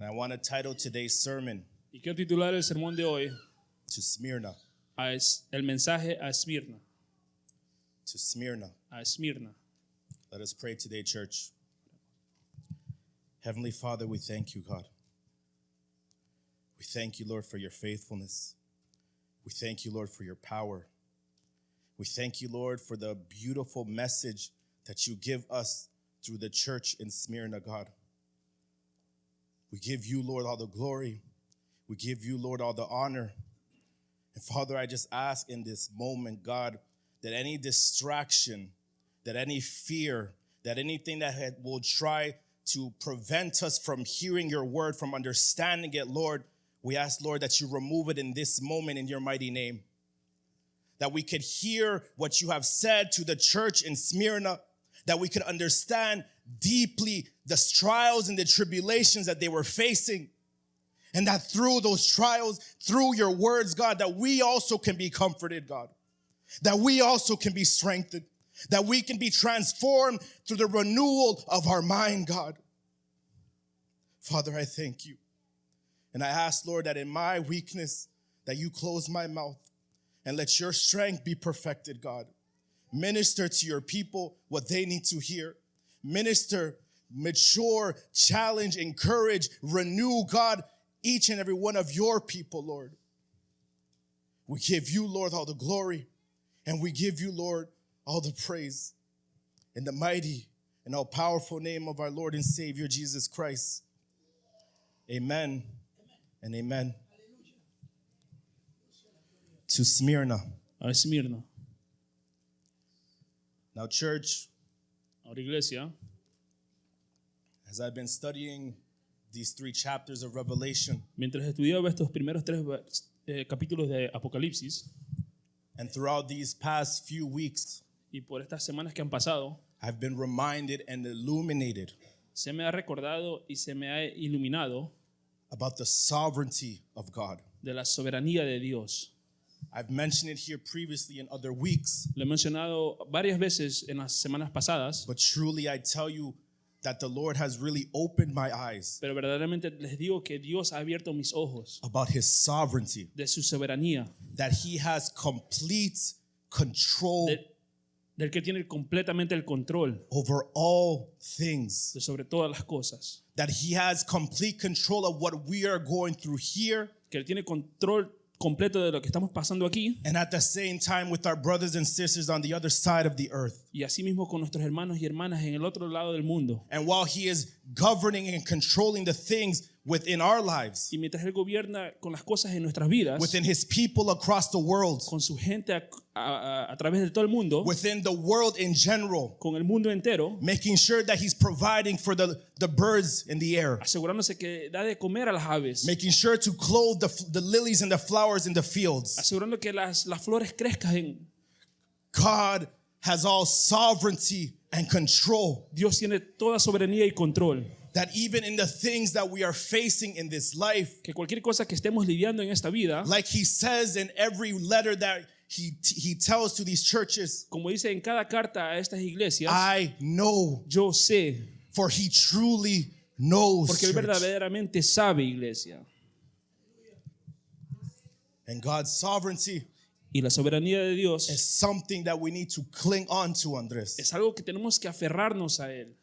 And I want to title today's sermon Y quiero titular el sermón de hoy to Smyrna. el mensaje a Esmirna. To Smyrna. A Esmirna. Let us pray today, church. Heavenly Father, we thank you, God. We thank you, Lord, for your faithfulness. We thank you, Lord, for your power. We thank you, Lord, for the beautiful message that you give us through the church in Smyrna, God. We give you, Lord, all the glory. We give you, Lord, all the honor. And Father, I just ask in this moment, God, that any distraction, that any fear, that anything that will try to prevent us from hearing your word, from understanding it, Lord, we ask, Lord, that you remove it in this moment in your mighty name. That we could hear what you have said to the church in Smyrna, that we could understand deeply the trials and the tribulations that they were facing. And that through those trials, through your words, God, that we also can be comforted, God. That we also can be strengthened. That we can be transformed through the renewal of our mind, God. Father, I thank you. And I ask, Lord, that in my weakness, that you close my mouth and let your strength be perfected, God. Minister to your people what they need to hear. Minister, mature, challenge, encourage, renew, God, each and every one of your people, Lord. We give you, Lord, all the glory, and we give you, Lord, all the praise. In the mighty and all powerful name of our Lord and Savior, Jesus Christ. Amen and amen. To Smyrna. A Esmirna. Now, church, Ahora, iglesia, as I've been studying these 3 chapters of Revelation, mientras estudiaba estos primeros 3 capítulos de Apocalipsis, and throughout these past few weeks, y por estas semanas que han pasado, I've been reminded and illuminated se me ha recordado y se me ha iluminado about the sovereignty of God. de la soberanía de Dios. I've mentioned it here previously in other weeks, Lo he mencionado varias veces en las semanas pasadas, but truly I tell you that the Lord has really opened my eyes pero verdaderamente les digo que Dios ha abierto mis ojos about his sovereignty, de su soberanía, that he has complete control del que tiene completamente el control over all things, de sobre todas las cosas, that he has complete control of what we are going through here, que él tiene control completo de lo que estamos pasando aquí, and at the same time with our brothers and sisters on the other side of the earth. y así mismo con nuestros hermanos y hermanas en el otro lado del mundo. And while he is governing and controlling the things within our lives, Y mientras él gobierna con las cosas en nuestras vidas, within his people across the world, con su gente a través de todo el mundo, within the world in general, con el mundo entero, making sure that he's providing for the birds in the air, asegurándose que da de comer a las aves, making sure to clothe the lilies and the flowers in the fields. asegurando que las flores crezcan. God has all sovereignty and control. Dios tiene toda soberanía y control. That even in the things that we are facing in this life, Que cualquier cosa que estemos lidiando en esta vida, like he says in every letter that he tells to these churches, como dice en cada carta a estas iglesias, I know, yo sé, for he truly knows. porque él Church. verdaderamente sabe, iglesia. And God's sovereignty Y la soberanía de Dios is something that we need to cling on to, Andres. es algo que tenemos que aferrarnos a él.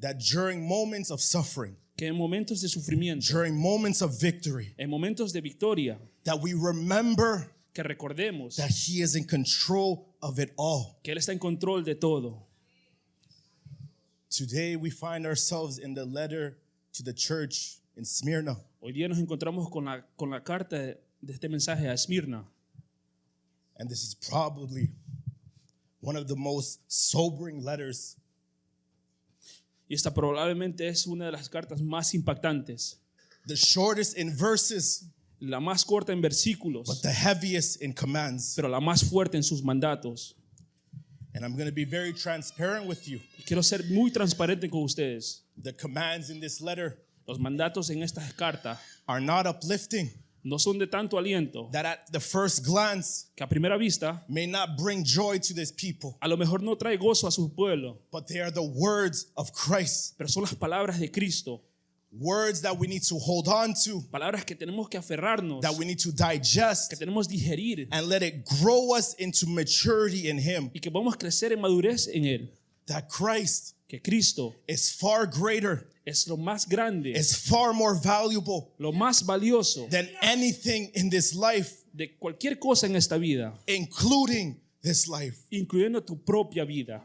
That during moments of suffering, Que en momentos de sufrimiento, during moments of victory, en momentos de victoria, that we remember que recordemos that he is in control of it all. que él está en control de todo. Today we find ourselves in the letter to the church in Smyrna. Hoy día nos encontramos con la carta de este mensaje a Esmirna. And this is probably one of the most sobering letters. Y esta probablemente es una de las cartas más impactantes, The shortest in verses, la más corta en but versículos, the heaviest in commands. pero la más fuerte en sus mandatos. And I'm going to be very transparent with you. Y quiero ser muy transparente con ustedes. The commands in this letter Los mandatos en esta carta are not uplifting, no son de tanto aliento, that at the first glance que a primera vista may not bring joy to this people, a lo mejor no trae gozo a su pueblo, but they are the words of Christ, pero son las palabras de Cristo, words that we need to hold on to, palabras que tenemos que aferrarnos, that we need to digest, que tenemos que digerir and let it grow us into maturity in Him. y que podamos crecer en madurez en Él. That Christ Que Cristo is far greater, es lo más grande, is far more valuable lo más valioso than anything in this life, de cualquier cosa en esta vida, including this life. incluyendo tu propia vida.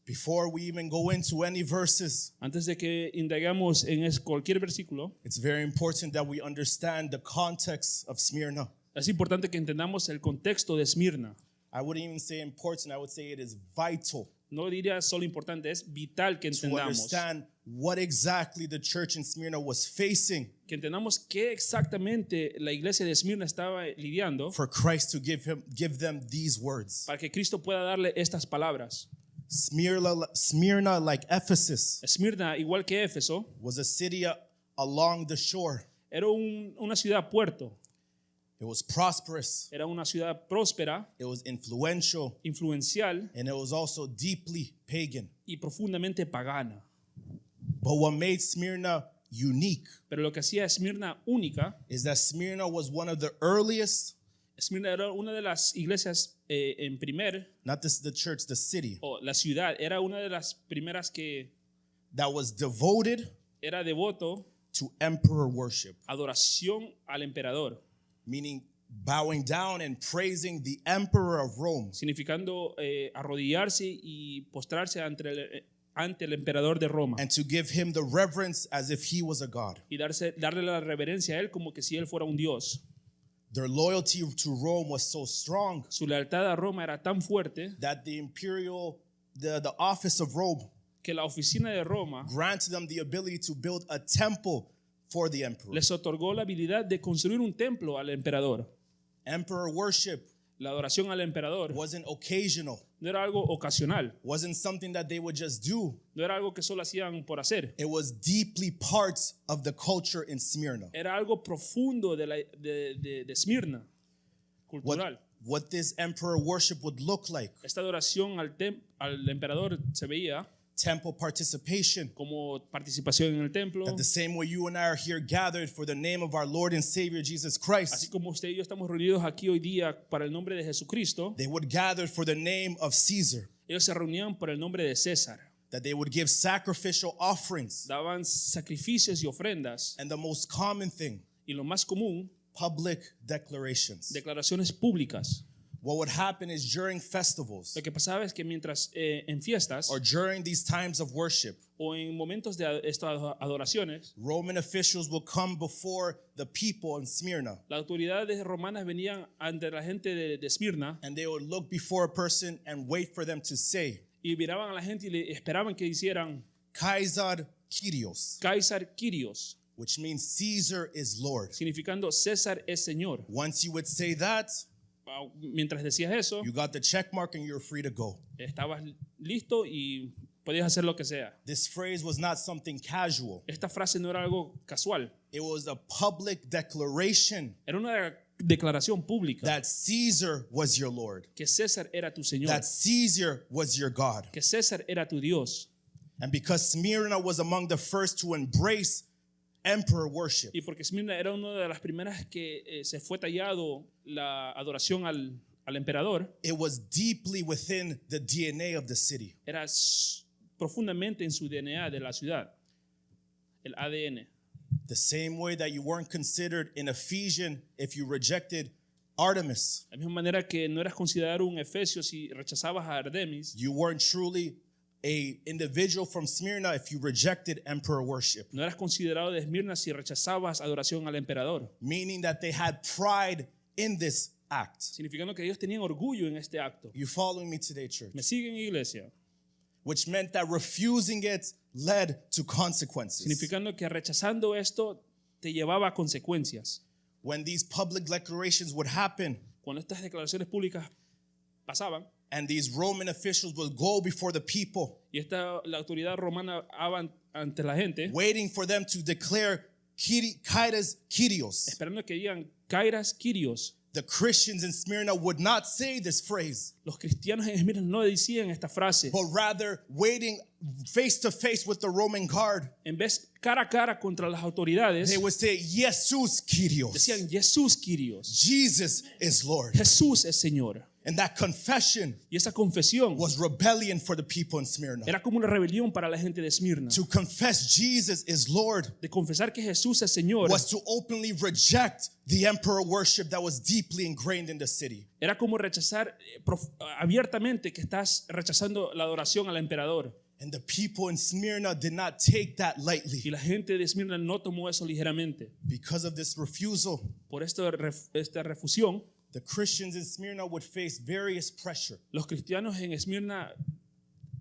Before we even go into any verses, Antes de que indagamos en cualquier versículo, it's very important that we understand the context of Smyrna. es importante que entendamos el contexto de Esmirna. I wouldn't even say important, I would say it is vital No diría solo importante, es vital que to entendamos. understand what exactly the church in Smyrna was facing Que entendamos qué exactamente la iglesia de Esmirna estaba lidiando for Christ to give them these words. para que Cristo pueda darle estas palabras. Smyrna, like Ephesus, Esmirna, igual que Éfeso, was a city along the shore. era una ciudad puerto, It was prosperous, era una ciudad próspera, it was influential, influencial and it was also deeply pagan. y profundamente pagana. But what made Smyrna unique Pero lo que hacía Esmirna única, is that Smyrna was one of the earliest, Esmirna era una de las iglesias en primer, not this the church, the city, o la ciudad, era una de las primeras que that was devoted era devoto, to emperor worship, adoración al emperador, meaning bowing down and praising the emperor of Rome. significando arrodillarse y postrarse ante el emperador de Roma And to give him the reverence as if he was a god. y darle la reverencia a él como que si él fuera un dios. Their loyalty to Rome was so strong Su lealtad a Roma era tan fuerte that the office of Rome que la oficina de Roma granted them the ability to build a temple for the emperor. les otorgó la habilidad de construir un templo al emperador. Emperor worship La adoración al emperador wasn't occasional, no era algo ocasional, wasn't something that they would just do. no era algo que solo hacían por hacer, It was deeply part of the culture in Smyrna. era algo profundo de Esmirna, cultural. What this emperor worship would look like: Esta adoración al emperador se veía temple participation. como participación en el templo, That the same way you and I are here gathered for the name of our Lord and Savior Jesus así Christ, como usted y yo estamos reunidos aquí hoy día para el nombre de Jesucristo, they would gather for the name of Caesar. ellos se reunían por el nombre de César, That they would give sacrificial offerings. daban sacrificios y ofrendas, And the most common thing, y lo más común, public declarations. declaraciones públicas. What would happen is during festivals Lo que pasaba es que mientras en fiestas or during these times of worship, o en momentos de estas adoraciones, Roman officials will come before the people in Smyrna, las autoridades romanas venían ante la gente de Esmirna and they would look before a person and wait for them to say, y miraban a la gente y le esperaban que hicieran Caesar Kyrios, Caesar Kyrios, which means Caesar is Lord. significando César es Señor. Once you would say that, Mientras decías eso, you got the check mark and you're free to go. estabas listo y podías hacer lo que sea. This phrase was not something casual. Esta frase no era algo casual, It was a public declaration era una declaración pública that Caesar was your Lord, que César era tu Señor, that Caesar was your God. que César era tu Dios. And because Smyrna was among the first to embrace emperor worship, Y porque Esmirna era una de las primeras que se fue tallado la adoración al emperador, it was deeply within the DNA of the city. era profundamente en su DNA de la ciudad, el ADN. The same way that you weren't considered an Ephesian if you rejected Artemis. De la misma manera que no eras considerado un efesio si rechazabas a Artemis, You weren't truly a individual from Smyrna if you rejected emperor worship, no eras considerado de Esmirna si rechazabas adoración al emperador, meaning that they had pride in this act. significando que ellos tenían orgullo en este acto. You following me today, church? ¿Me siguen, iglesia? Which meant that refusing it led to consequences. Significando que rechazando esto te llevaba a consecuencias. When these public declarations would happen Cuando estas declaraciones públicas pasaban and these Roman officials would go before the people, y la autoridad romana ante la gente, waiting for them to declare Kyrios, esperando que digan Kairas Kyrios, the Christians in Smyrna would not say this phrase, Los cristianos en Esmirna no decían esta frase. but rather waiting face to face with the Roman guard. En vez cara a cara contra las autoridades, They would say, Jesus Kyrios. decían Jesús Kyrios. Jesus is Lord. Jesús es Señor. And that confession Y esa confesión was rebellion for the people in Smyrna. era como una rebelión para la gente de Esmirna. To confess Jesus is Lord De confesar que Jesús es Señor was to openly reject the emperor worship that was deeply ingrained in the city. era como rechazar abiertamente que estás rechazando la adoración al emperador. And the people in Smyrna did not take that Y lightly. la gente de Esmirna no tomó eso ligeramente. Because of this refusal, Por esta refusión, the Christians in Smyrna would face various pressure. los cristianos en Esmirna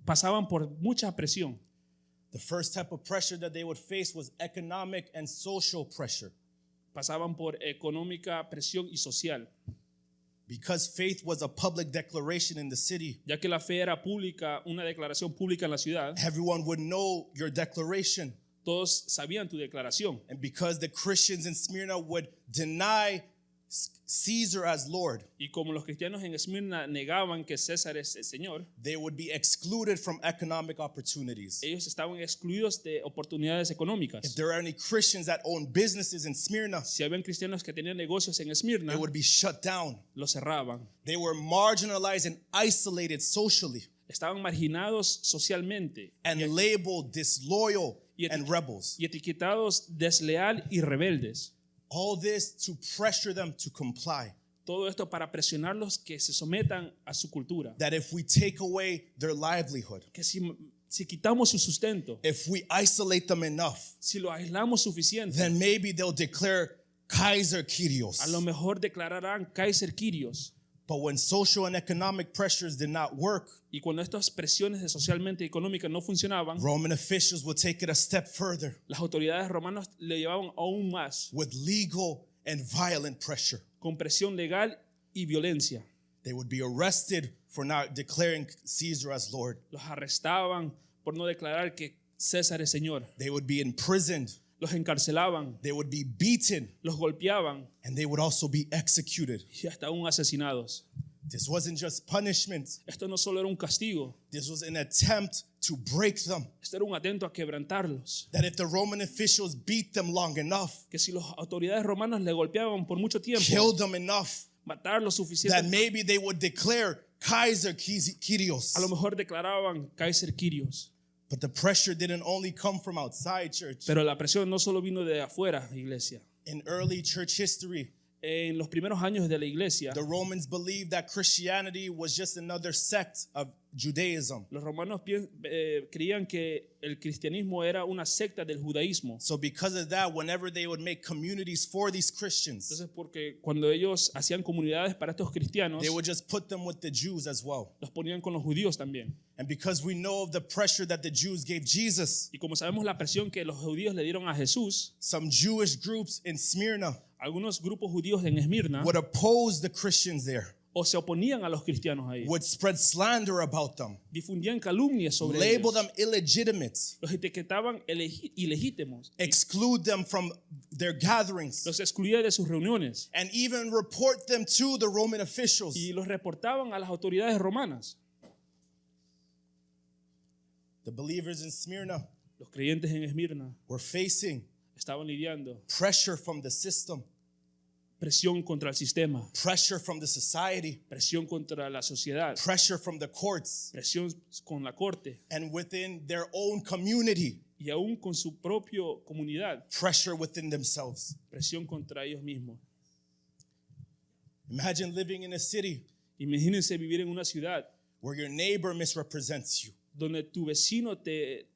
pasaban por mucha presión. The first type of pressure that they would face was economic and social pressure. Pasaban por económica presión y social, Because faith was a public declaration in the city, ya que la fe era pública, una declaración pública en la ciudad. everyone would know your declaration. Todos sabían tu declaración. And because the Christians in Smyrna would deny Caesar as Lord, Y como los cristianos en Esmirna negaban que César es el Señor, they would be excluded from economic opportunities. ellos estaban excluidos de oportunidades If económicas. there are any Christians that own businesses in Smyrna, Si habían cristianos que tenían negocios en Esmirna, it would be shut down. los cerraban. They were marginalized and isolated socially Estaban marginados socialmente and labeled disloyal Y and rebels. y etiquetados desleal y rebeldes. All this to pressure them to comply. Todo esto para presionarlos que se sometan a su cultura. That if we take away their livelihood, Que si quitamos su sustento, if we isolate them enough, si lo aislamos suficiente, then maybe they'll declare Kaiser Kyrios. a lo mejor declararán Kaiser Kyrios. But when social and economic pressures did not work, Y cuando estas presiones de socialmente y económicas no funcionaban, Roman officials would take it a step further las autoridades romanas le llevaban aún más, with legal and violent pressure. con presión legal y violencia. They would be arrested for not declaring Caesar as Lord. Los arrestaban por no declarar que César es Señor. They would be imprisoned. Los encarcelaban, They would be beaten, los golpeaban and they would also be executed. y hasta aún asesinados. This wasn't just punishment. Esto no solo era un castigo, This was an attempt to break them. esto era un atento a quebrantarlos. That if the Roman officials beat them long enough, Que si las autoridades romanas le golpeaban por mucho tiempo, killed them enough, matarlos that suficiente, maybe they would declare Kaiser Kyrios. a lo mejor declaraban Kaiser Kyrios. But the pressure didn't only come from outside church. Pero la presión no solo vino de afuera, iglesia. In early church history, En los primeros años de la iglesia, the Romans believed that Christianity was just another sect of Judaism. los romanos creían que el cristianismo era una secta del judaísmo. So because of that, whenever they would make communities for these Christians, Entonces, porque cuando ellos hacían comunidades para estos cristianos, they would just put them with the Jews as well. los ponían con los judíos también. And because we know of the pressure that the Jews gave Jesus, Y como sabemos la presión que los judíos le dieron a Jesús, some Jewish groups in Smyrna algunos grupos judíos en Esmirna would oppose the Christians there, o se oponían a los cristianos ahí, would spread slander about them, difundían calumnias sobre label ellos, them illegitimate, los etiquetaban ilegítimos, exclude them from their gatherings, los excluían de sus reuniones and even report them to the Roman officials. y los reportaban a las autoridades romanas. The believers in Smyrna Los creyentes en Esmirna were facing estaban lidiando pressure from the system, presión contra el sistema, pressure from the society, presión contra la sociedad, pressure from the courts, presión con la corte and within their own community, y aún con su propia comunidad, pressure within themselves. presión contra ellos mismos. Imagine living in a city Imagínense vivir en una ciudad where your neighbor misrepresents you. donde tu vecino te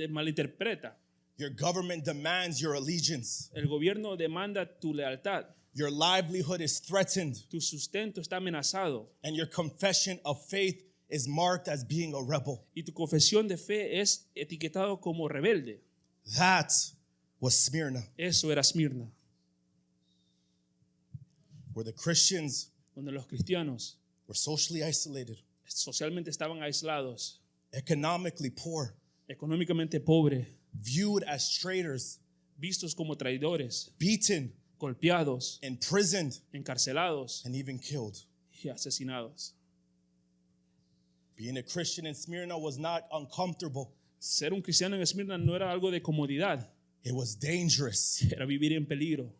malinterpreta. Your government demands your allegiance. El gobierno demanda tu lealtad. Your livelihood is threatened, Tu sustento está amenazado and your confession of faith is marked as being a rebel. y tu confesión de fe es etiquetado como rebelde. That was Smyrna, Eso era Esmirna, where the Christians donde los cristianos were socially isolated, socialmente estaban aislados, economically poor, económicamente pobres, viewed as traitors, vistos como traidores, beaten golpeados, imprisoned, encarcelados and even killed. y asesinados. Being a Christian in Smyrna was not uncomfortable. Ser un cristiano en Esmirna no era algo de comodidad, It was dangerous. era vivir en peligro.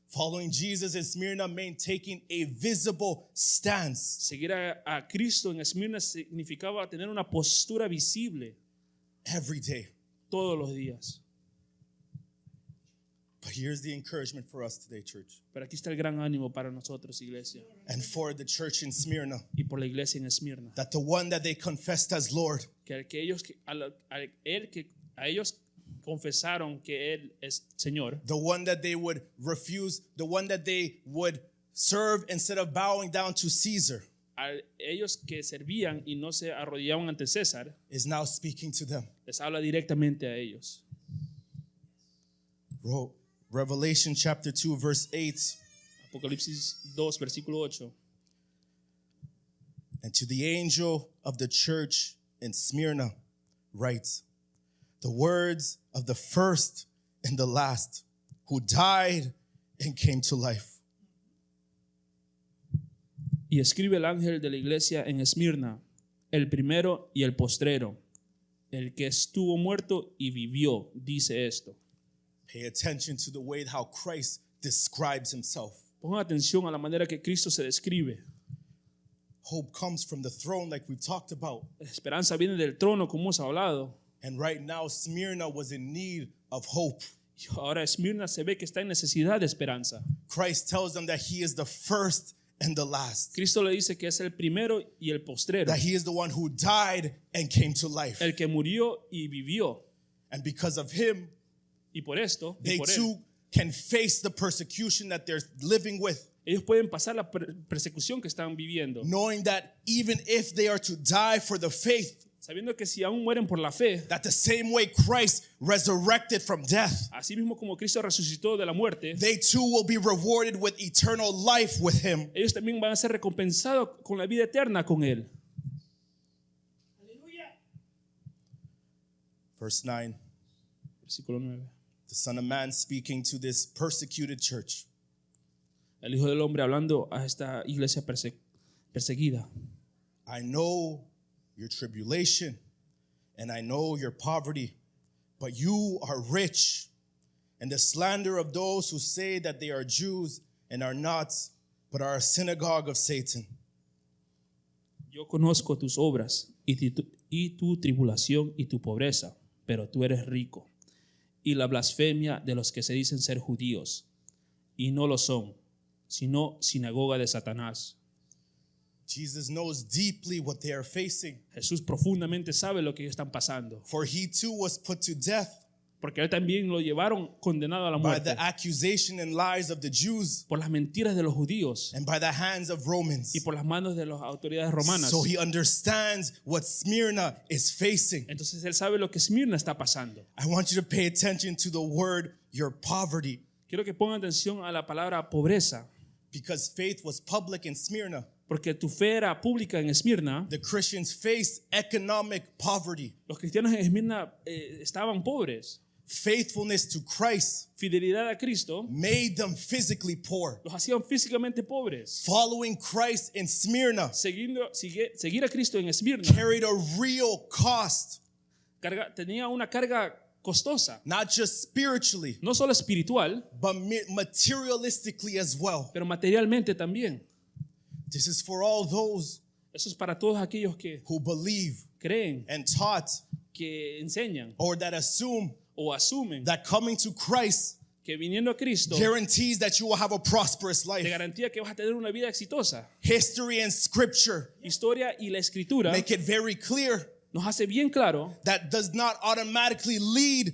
Following Jesus in Smyrna meant taking a visible stance. Seguir a Cristo en Esmirna significaba tener una postura visible Every day. todos los días. But here's the encouragement for us today, church. Pero aquí está el gran ánimo para nosotros, iglesia, And for the church in Smyrna. y por la iglesia en Esmirna. That the one that they confessed as Lord Que a ellos confesaron que Él es Señor, the one that they would refuse, the one that they would serve instead of bowing down to Caesar, a ellos que servían y no se arrodillaban ante César, is now speaking to them. les habla directamente a ellos. Revelation chapter 2, verse 8. Apocalipsis 2, versículo 8. And to the angel of the church in Smyrna writes, the words of the first and the last who died and came to life. Y escribe el ángel de la iglesia en Esmirna, el primero y el postrero, el que estuvo muerto y vivió, dice esto. Pay attention to the way how Christ describes himself. Pongan atención a la manera que Cristo se describe. Hope comes from the throne, like we've talked about. La esperanza viene del trono, como hemos hablado. And right now, Smyrna was in need of hope. Y ahora Esmirna se ve que está en necesidad de esperanza. Christ tells them that he is the first and the last. Cristo le dice que es el primero y el postrero, That he is the one who died and came to life. el que murió y vivió. And because of him, Y por esto, y they por él, too can face the persecution that they're living with, ellos pueden pasar la persecución que están viviendo, knowing that even if they are to die for the faith, sabiendo que si aún mueren por la fe, that the same way Christ resurrected from death, así mismo como Cristo resucitó de la muerte, they too will be rewarded with eternal life with him. ellos también van a ser recompensados con la vida eterna con Él. Verse 9, Versículo 9. the Son of Man speaking to this persecuted church. El Hijo del Hombre hablando a esta iglesia perseguida. I know your tribulation and I know your poverty, but you are rich, and the slander of those who say that they are Jews and are not, but are a synagogue of Satan. Yo conozco tus obras y tu tribulación y tu pobreza, pero tú eres rico. Y la blasfemia de los que se dicen ser judíos y no lo son, sino sinagoga de Satanás. Jesus knows deeply what they are facing, Jesús profundamente sabe lo que ellos están pasando, for he too was put to death porque él también lo llevaron condenado a la by muerte the accusation and lies of the Jews por las mentiras de los judíos and by the hands of Romans. y por las manos de las autoridades romanas. So he understands what Smyrna is facing. Entonces él sabe lo que Esmirna está pasando. I want you to pay attention to the word, your poverty, Quiero que pongan atención a la palabra pobreza, because faith was public in Smyrna. porque tu fe era pública en Esmirna. The Christians faced economic poverty. Los cristianos en Esmirna estaban pobres. Faithfulness to Christ Fidelidad a Cristo made them physically poor. los hacían físicamente pobres. Following Christ in Smyrna Seguir a Cristo en Esmirna carried a real cost, tenía una carga costosa, not just spiritually, no solo espiritual, but materialistically as well. pero materialmente también. This is for all those Eso es para todos aquellos que who believe creen, and taught que enseñan or that assume o asumen that coming to Christ que viniendo a Cristo guarantees that you will have a prosperous te life. garantía que vas a tener una vida exitosa. History and scripture Historia y la escritura make it very clear nos hace bien claro that does not automatically lead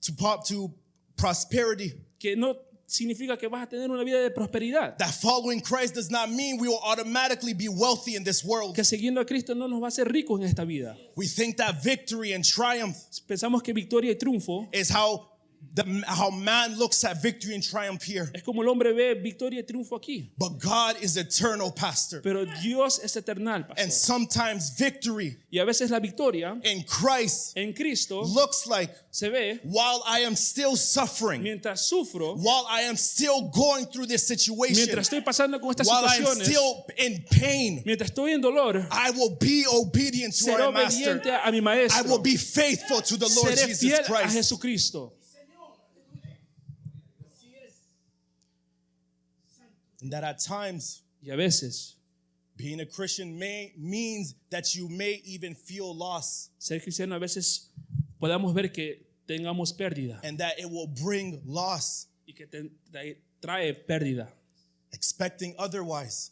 to prosperity. que no significa que vas a tener una vida de prosperidad. That following Christ does not mean we will automatically be wealthy in this world. Que siguiendo a Cristo no nos va a hacer ricos en esta vida. We think that victory and triumph Pensamos que victoria y triunfo is how how man looks at victory and triumph here. Es como el hombre ve victoria y triunfo aquí. But God is eternal, pastor. Pero Dios es eternal, And pastor. sometimes victory Y a veces la victoria in Christ en Cristo looks like se ve while I am still suffering, mientras sufro, while I am still going through this situation, mientras estoy pasando con estas while I am situaciones, still in pain, mientras estoy en dolor, I will be obedient to seré our master. obediente a mi I maestro. will be faithful to the Lord Seré Jesus fiel a Christ. Jesucristo. And that at times, Y a veces, being a Christian means that you may even feel loss, ser cristiano a veces podamos ver que tengamos pérdida and that it will bring loss, y que trae pérdida. expecting otherwise.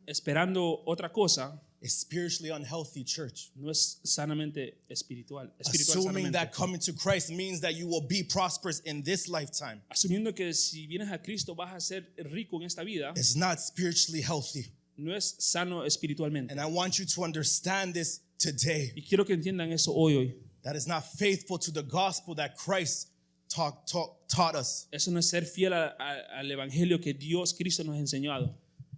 Esperando otra cosa A spiritually unhealthy church. no es sanamente espiritual. Assuming Sanamente. that coming to Christ means that you will be prosperous in this lifetime Asumiendo que si vienes a Cristo vas a ser rico en esta vida, is not spiritually healthy. no es sano espiritualmente. And I want you to understand this today. Y quiero que entiendan eso hoy. That is not faithful to the gospel that Christ taught us. Eso no es ser fiel al evangelio que Dios Cristo nos ha enseñado.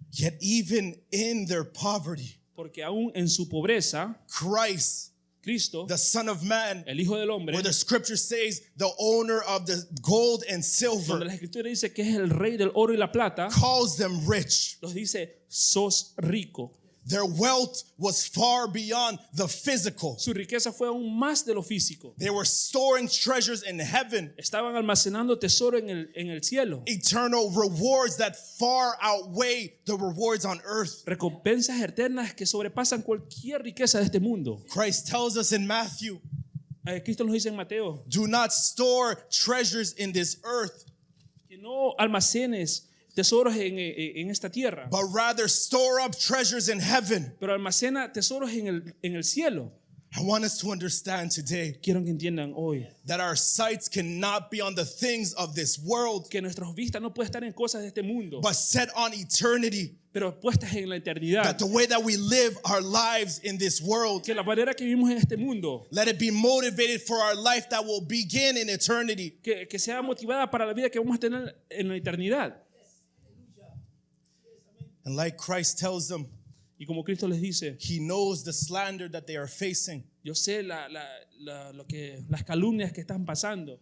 Yet even in their poverty, Porque aún en su pobreza, Christ, Cristo, the Son of Man, el Hijo del Hombre, where the scripture says the owner of the gold and donde silver, la Escritura dice que es el rey del oro y la plata, calls them rich. los dice, sos rico. Their wealth was far beyond the physical. Su riqueza fue aún más de lo físico. They were storing treasures in heaven, Estaban almacenando tesoro en el cielo. eternal rewards that far outweigh the rewards on earth. Recompensas eternas que sobrepasan cualquier riqueza de este mundo. Christ tells us in Matthew, Cristo nos dice en Mateo, do not store treasures in this earth, que no almacenes tesoros en esta tierra, but rather store up treasures in heaven. pero almacena tesoros en el cielo. I want us to understand today Quiero que entiendan hoy that our sights cannot be on the things of this world, que nuestras vistas no pueden estar en cosas de este mundo, but set on eternity. pero puestas en la eternidad. That the way that we live our lives in this world, Que la manera que vivimos en este mundo, let it be motivated for our life that will begin in eternity. que sea motivada para la vida que vamos a tener en la eternidad. And like Christ tells them, Y como Cristo les dice, He knows the slander that they are facing. yo sé las calumnias que están pasando.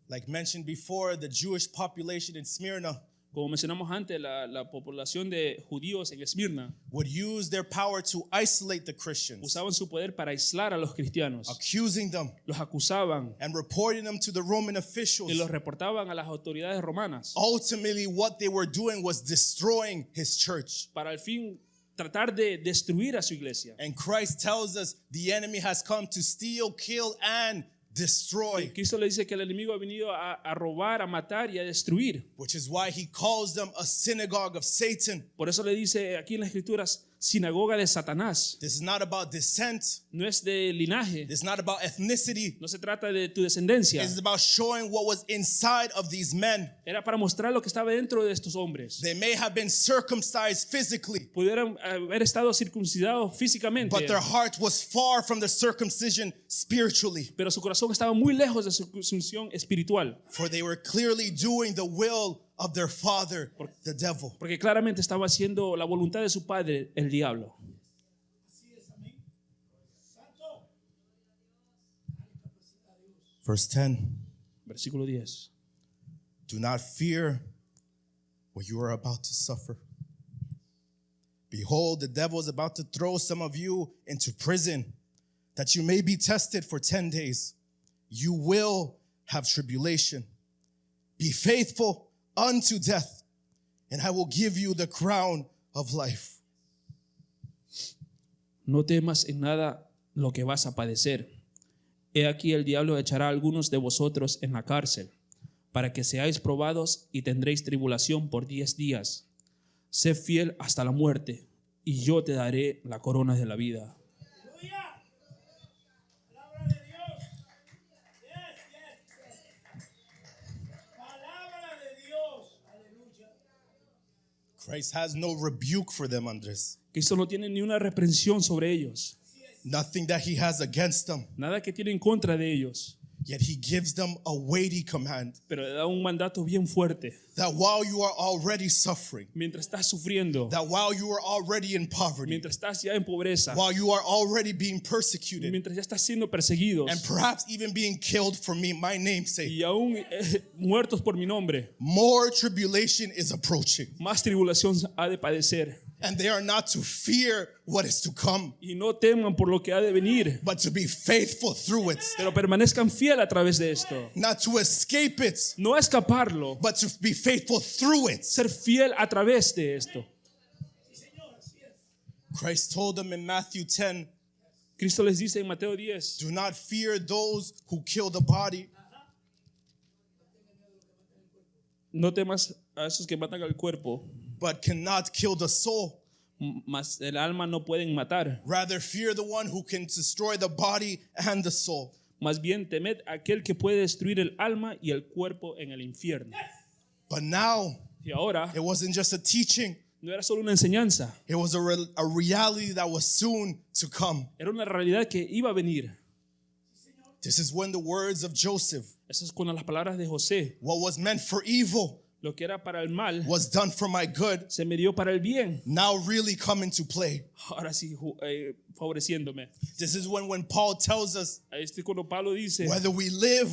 Like mentioned before, the Jewish population in Smyrna Como mencionamos antes, la población de judíos en Esmirna would use their power to isolate the Christians, usaban su poder para aislar a los cristianos. accusing them Los acusaban and reporting them to the Roman officials. y los reportaban a las autoridades romanas Ultimately, what they were doing was destroying His church. para al fin tratar de destruir a su iglesia. And Christ tells us the enemy has come to steal, kill, and destroy, Cristo le dice que el enemigo ha venido a robar, a matar y a destruir. which is why He calls them a synagogue of Satan. Por eso le dice aquí en las escrituras, sinagoga de Satanás. This is not about descent. No es de linaje, This is not about ethnicity. no se trata de tu descendencia. It is about showing what was inside of these men. Era para mostrar lo que estaba dentro de estos hombres. They may have been circumcised physically, Pudieran haber estado circuncidados físicamente, but their heart was far from the circumcision spiritually. pero su corazón estaba muy lejos de su circuncisión espiritual, For they were clearly doing the will of their father, the devil. porque claramente estaba haciendo la voluntad de su padre, el diablo. Verse 10. Versículo 10. Do not fear what you are about to suffer. Behold, the devil is about to throw some of you into prison, that you may be tested for 10 days. You will have tribulation. Be faithful unto death, and I will give you the crown of life. No temas en nada lo que vas a padecer. He aquí el diablo echará a algunos de vosotros en la cárcel, para que seáis probados y tendréis tribulación por 10 días. Sé fiel hasta la muerte, y yo te daré la corona de la vida. Palabra de Dios. Palabra de Dios. Aleluya. Christ has no rebuke for them, Andres. Cristo no tiene ni una reprensión sobre ellos, Nothing that he has against them. nada que tiene en contra de ellos. Yet he gives them a weighty command pero le da un mandato bien fuerte. that while you are already suffering, Mientras estás sufriendo, that while you are already in poverty, mientras estás ya en pobreza, while you are already being persecuted, mientras ya estás siendo perseguidos and perhaps even being killed for me, my name's sake, y aún muertos por mi nombre, more tribulation is approaching. más tribulación ha de padecer. And they are not to fear what is to come, Y no teman por lo que ha de venir, but to be faithful through it. pero permanezcan fiel a través de esto. Not to escape it, No escaparlo, but to be faithful through it. ser fiel a través de esto. Christ told them in Matthew 10, Cristo les dice en Mateo 10, do not fear those who kill the body, no temas a esos que matan al cuerpo, but cannot kill the soul. mas el alma no pueden matar. Rather, fear the one who can destroy the body and the soul. Más bien temed a aquel que puede destruir el alma y el cuerpo en el infierno. But now, Y ahora it wasn't just a teaching, no era solo una enseñanza, it was a reality that was soon to come. era una realidad que iba a venir. This is when the words of Joseph, Esas es cuando las palabras de José, what was meant for evil, lo que era para el mal, was done for my good, se me dio para el bien. now really come into play. Ahora sí, favoreciéndome. This is when Paul tells us, Ahí es cuando Pablo dice, whether we live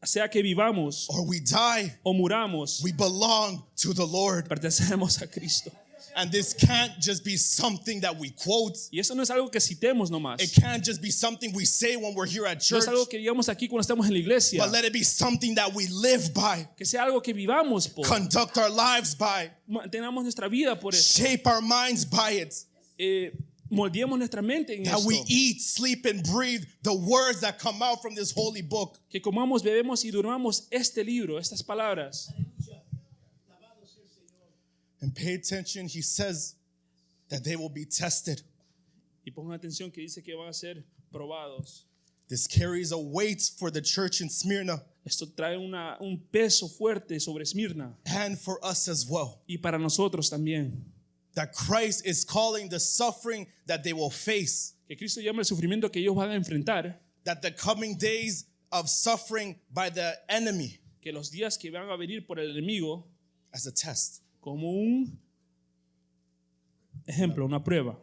sea que vivamos or we die, o muramos, we belong to the Lord. pertenecemos a Cristo. And this can't just be something that we quote. Y eso no es algo que citemos nomás. It can't just be something we say when we're here at No church, es algo que digamos aquí cuando estamos en la iglesia. but let it be something that we live by, Que sea algo que vivamos por. conduct our lives by, Mantenamos nuestra vida por eso. shape our minds by it. Moldeemos nuestra mente en That esto. we eat, sleep, and breathe the words that come out from this holy book. Que comamos, bebemos y durmamos este libro, estas palabras. And pay attention, he says that they will be tested. Y pongan atención que dice que van a ser probados. This carries a weight for the church in Smyrna Esto trae un peso fuerte sobre Esmirna and for us as well. y para nosotros también. That Christ is calling the suffering that they will face, Que Cristo llama el sufrimiento que ellos van a enfrentar, that the coming days of suffering by the enemy que los días que van a venir por el enemigo, as a test. como un ejemplo, una prueba.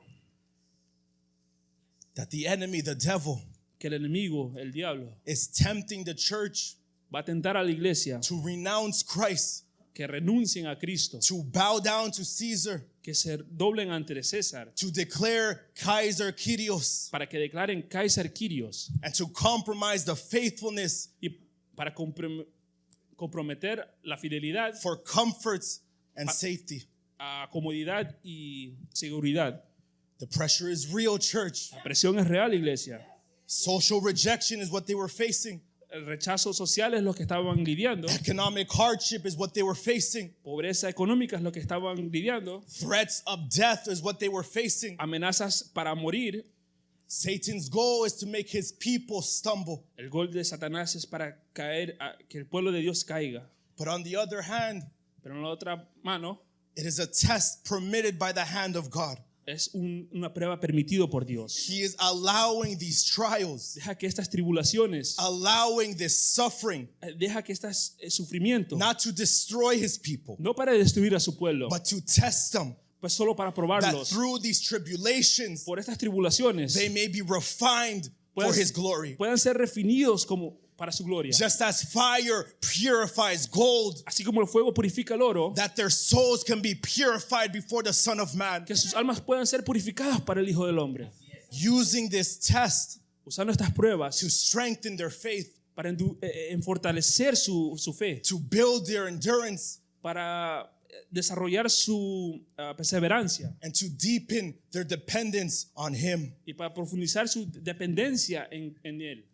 That the enemy, the devil, Que el enemigo, el diablo, is tempting the church va a tentar a la iglesia to renounce Christ, que renuncien a Cristo, to bow down to Caesar, que se doblen ante César, to declare Kaiser Kyrios, para que declaren Kaiser Kyrios and to compromise the faithfulness y para comprometer la fidelidad for comforts and safety. a comodidad y seguridad. The pressure is real, church. La presión es real, iglesia. Social rejection is what they were facing. El rechazo social es lo que estaban lidiando. Economic hardship is what they were facing. Pobreza económica es lo que estaban lidiando. Threats of death is what they were facing. Amenazas para morir. Satan's goal is to make his people stumble. El gol de Satanás es para caer, que el pueblo de Dios caiga. But on the other hand, Pero en la otra mano it is a test permitted by the hand of God. es una prueba permitido por Dios. He is allowing these trials, Deja que estas tribulaciones, allowing this suffering, deja que estas sufrimientos, not to destroy his people, no para destruir a su pueblo, but to test them, pues solo para that probarlos. through these tribulations, Por estas tribulaciones they may be refined for his glory. puedan ser refinidos como para su gloria. Just as fire purifies gold, Así como el fuego purifica el oro, that their souls can be purified before the Son of Man. que sus almas puedan ser purificadas para el Hijo del Hombre. Using this test Usando estas pruebas to strengthen their faith, para fortalecer su fe, to build their endurance, para desarrollar su perseverancia and to deepen their dependence on Him. y para profundizar su dependencia en Él.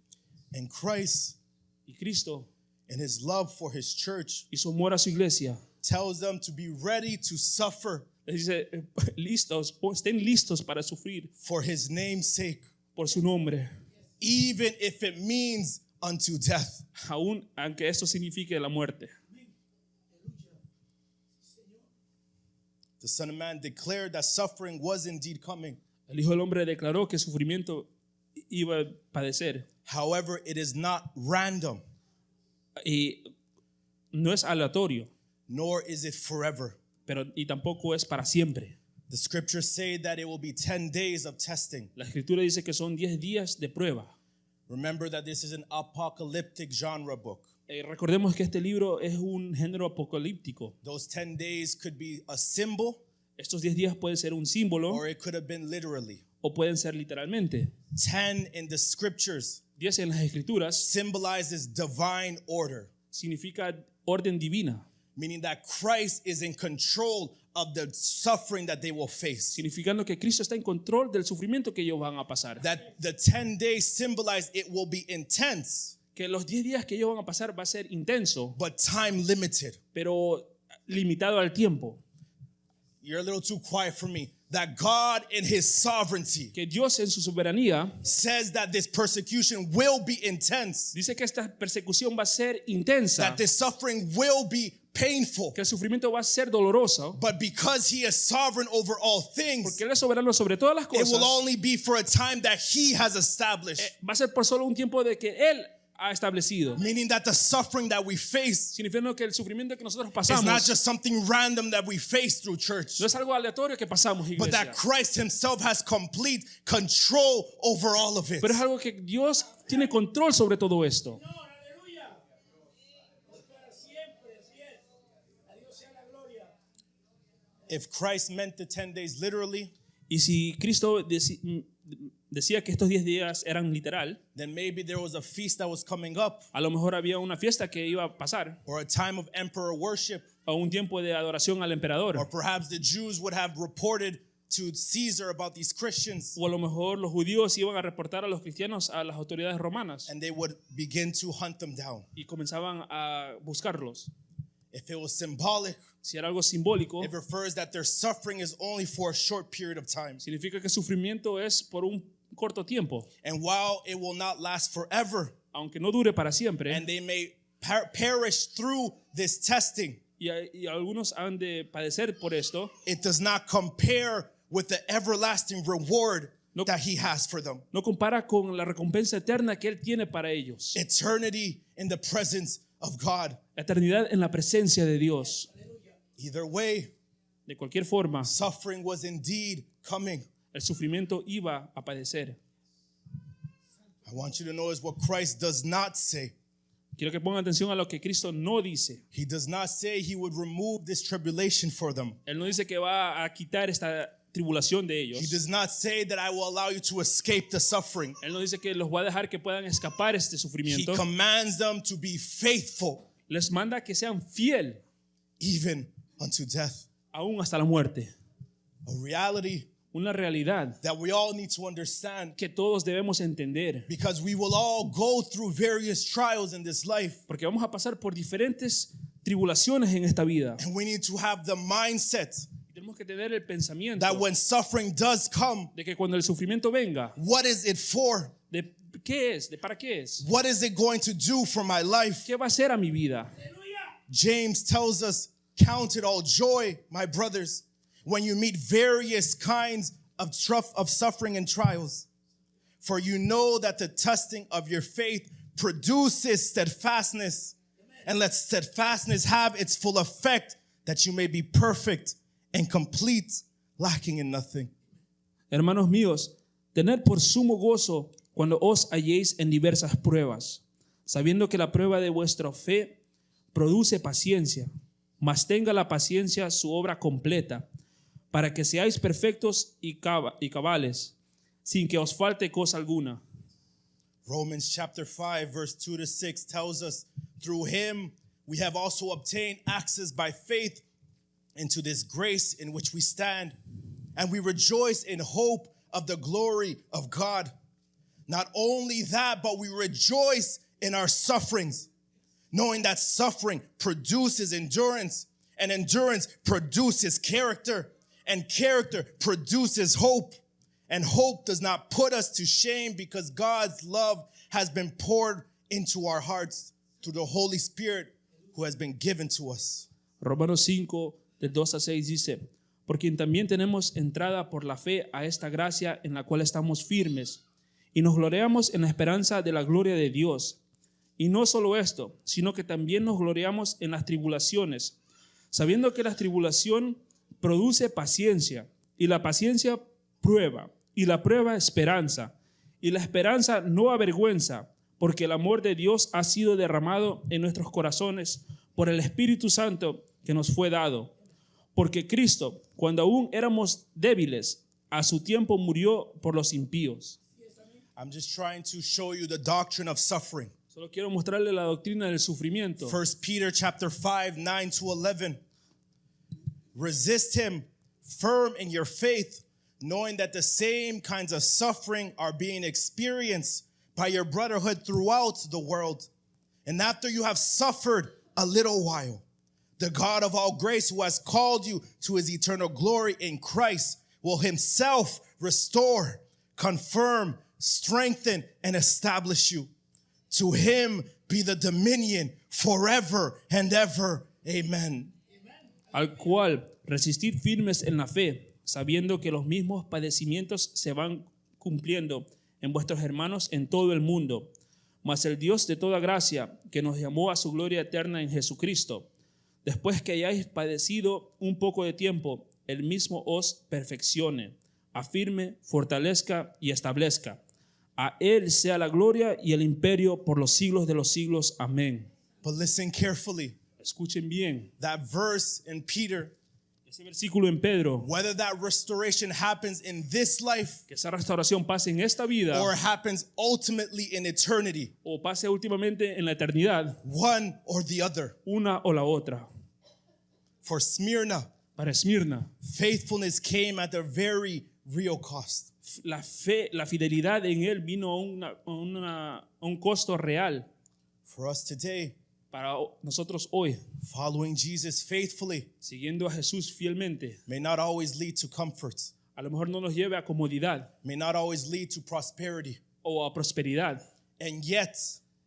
And Christ, Y Cristo in His love for His church, y su amor a su iglesia tells them to be ready to suffer les dice, estén listos para sufrir for His name's sake, por su nombre, even if it means unto death. aun aunque esto signifique la muerte. The Son of Man declared that suffering was indeed coming. El Hijo del Hombre declaró que el sufrimiento iba a padecer. However, it is not random, Y no es aleatorio, nor is it forever. pero y tampoco es para siempre. The scriptures say that it will be 10 days of testing. La escritura dice que son 10 días de prueba. Remember that this is an apocalyptic genre book. Recordemos que este libro es un género apocalíptico. Those 10 days could be a symbol, Estos 10 días pueden ser un símbolo or it could have been literally. o pueden ser literalmente. 10 in the scriptures 10 en las escrituras symbolizes divine order, significa orden divina. meaning that Christ is in control of the suffering that they will face. Significando que Cristo está en control del sufrimiento que ellos van a pasar. That the 10 days symbolize it will be intense, Que los 10 días que ellos van a pasar va a ser intenso, but time limited. pero limitado al tiempo. You're a little too quiet for me. That God in his sovereignty Que Dios en su soberanía says that this persecution will be intense, dice que esta persecución va a ser intensa, that this suffering will be painful. que el sufrimiento va a ser doloroso, But because he is sovereign over all things, porque Él es soberano sobre todas las it cosas. will only be for a time that he has established. Va a ser por solo un tiempo de que Él ha establecido. Meaning that the suffering that we face Significando que el sufrimiento que nosotros is not pasamos just something random that we face through church, no es algo aleatorio que pasamos, but iglesia, that Christ himself has complete control over all of it. pero es algo que Dios tiene control sobre todo esto. Señor, aleluya. Hoy para siempre, así es. A Dios sea la gloria. If Christ meant the 10 days literally, Y si Cristo decía que estos 10 días eran literal, then maybe there was a feast that was coming up, a lo mejor había una fiesta que iba a pasar, or a time of emperor worship, o un tiempo de adoración al or emperador, perhaps the Jews would have reported to Caesar about these Christians, o a lo mejor los judíos iban a reportar a los cristianos a las autoridades romanas and they would begin to hunt them down. y comenzaban a buscarlos. If it was symbolic, Si era algo simbólico, it refers that their suffering is only for a short period of time. significa que el sufrimiento es por un corto tiempo, And while it will not last forever, aunque no dure para siempre, and they may perish through this testing, y algunos han de padecer por esto, it does not compare with the everlasting reward No. that he has for them. no compara con la recompensa eterna que Él tiene para ellos. Eternity in the presence of God. La eternidad en la presencia de Dios. Either way, De cualquier forma, suffering was indeed coming. el sufrimiento iba a padecer. I want you to know is what Christ does not say. Quiero que pongan atención a lo que Cristo no dice. He does not say he would remove this tribulation for them. Él no dice que va a quitar esta tribulación de He ellos. does not say that I will allow you to escape the suffering. Él no dice que los va a dejar que puedan escapar este He sufrimiento. commands them to be faithful Les manda que sean fiel even unto death. aún hasta la muerte. A reality Una realidad that we all need to understand, que todos debemos entender. because we will all go through various trials in this life, Porque vamos a pasar por diferentes tribulaciones en esta vida. and we need to have the mindset Tenemos que tener el pensamiento that when suffering does come, de que cuando el sufrimiento venga, what is it for? de qué es, de para qué es, What is it going to do for my life? qué va a hacer a mi vida. Aleluya. James tells us, count it all joy, my brothers, when you meet various kinds of suffering and trials. For you know that the testing of your faith produces steadfastness. And let steadfastness have its full effect, that you may be perfect and complete, lacking in nothing. Hermanos míos, tened por sumo gozo cuando os halléis en diversas pruebas, sabiendo que la prueba de vuestra fe produce paciencia, mas tenga la paciencia su obra completa, para que seáis perfectos y cabales, sin que os falte cosa alguna. Romans chapter 5, verse 2 to 6 tells us, through him we have also obtained access by faith into this grace in which we stand, and we rejoice in hope of the glory of God. Not only that, but we rejoice in our sufferings, knowing that suffering produces endurance, and endurance produces character, and character produces hope. And hope does not put us to shame, because God's love has been poured into our hearts through the Holy Spirit who has been given to us. Romanos 5, del 2 a 6 dice, por quien también tenemos entrada por la fe a esta gracia en la cual estamos firmes, y nos gloriamos en la esperanza de la gloria de Dios. Y no solo esto, sino que también nos gloriamos en las tribulaciones, sabiendo que la tribulación produce paciencia, y la paciencia prueba, y la prueba esperanza, y la esperanza no avergüenza, porque el amor de Dios ha sido derramado en nuestros corazones por el Espíritu Santo que nos fue dado. Porque Cristo, cuando aún éramos débiles, a su tiempo murió por los impíos. I'm just trying to show you the doctrine of suffering. Solo quiero mostrarle la doctrina del sufrimiento. 1 Peter chapter 5, 9 to 11. Resist him firm in your faith, knowing that the same kinds of suffering are being experienced by your brotherhood throughout the world. And after you have suffered a little while, the God of all grace, who has called you to his eternal glory in Christ, will himself restore, confirm, strengthen, and establish you. To him be the dominion forever and ever. Amen. Al cual resistid firmes en la fe, sabiendo que los mismos padecimientos se van cumpliendo en vuestros hermanos en todo el mundo. Mas el Dios de toda gracia, que nos llamó a su gloria eterna en Jesucristo, después que hayáis padecido un poco de tiempo, él mismo os perfeccione, afirme, fortalezca y establezca. A él sea la gloria y el imperio por los siglos de los siglos. Amén. But listen carefully. Escuchen bien. That verse in Peter, Ese versículo en Pedro, whether that restoration happens in this life que esa restauración pase en esta vida or happens ultimately in eternity, o pase últimamente en la eternidad, one or the other. una o la otra. For Smyrna, Para Esmirna, faithfulness came at a very real cost. la fe, la fidelidad en él vino a un costo real. For us today, Para nosotros hoy, following Jesus faithfully siguiendo a Jesús fielmente, may not always lead to comfort, a lo mejor no nos lleve a comodidad may not always lead to prosperity. o a prosperidad. And yet,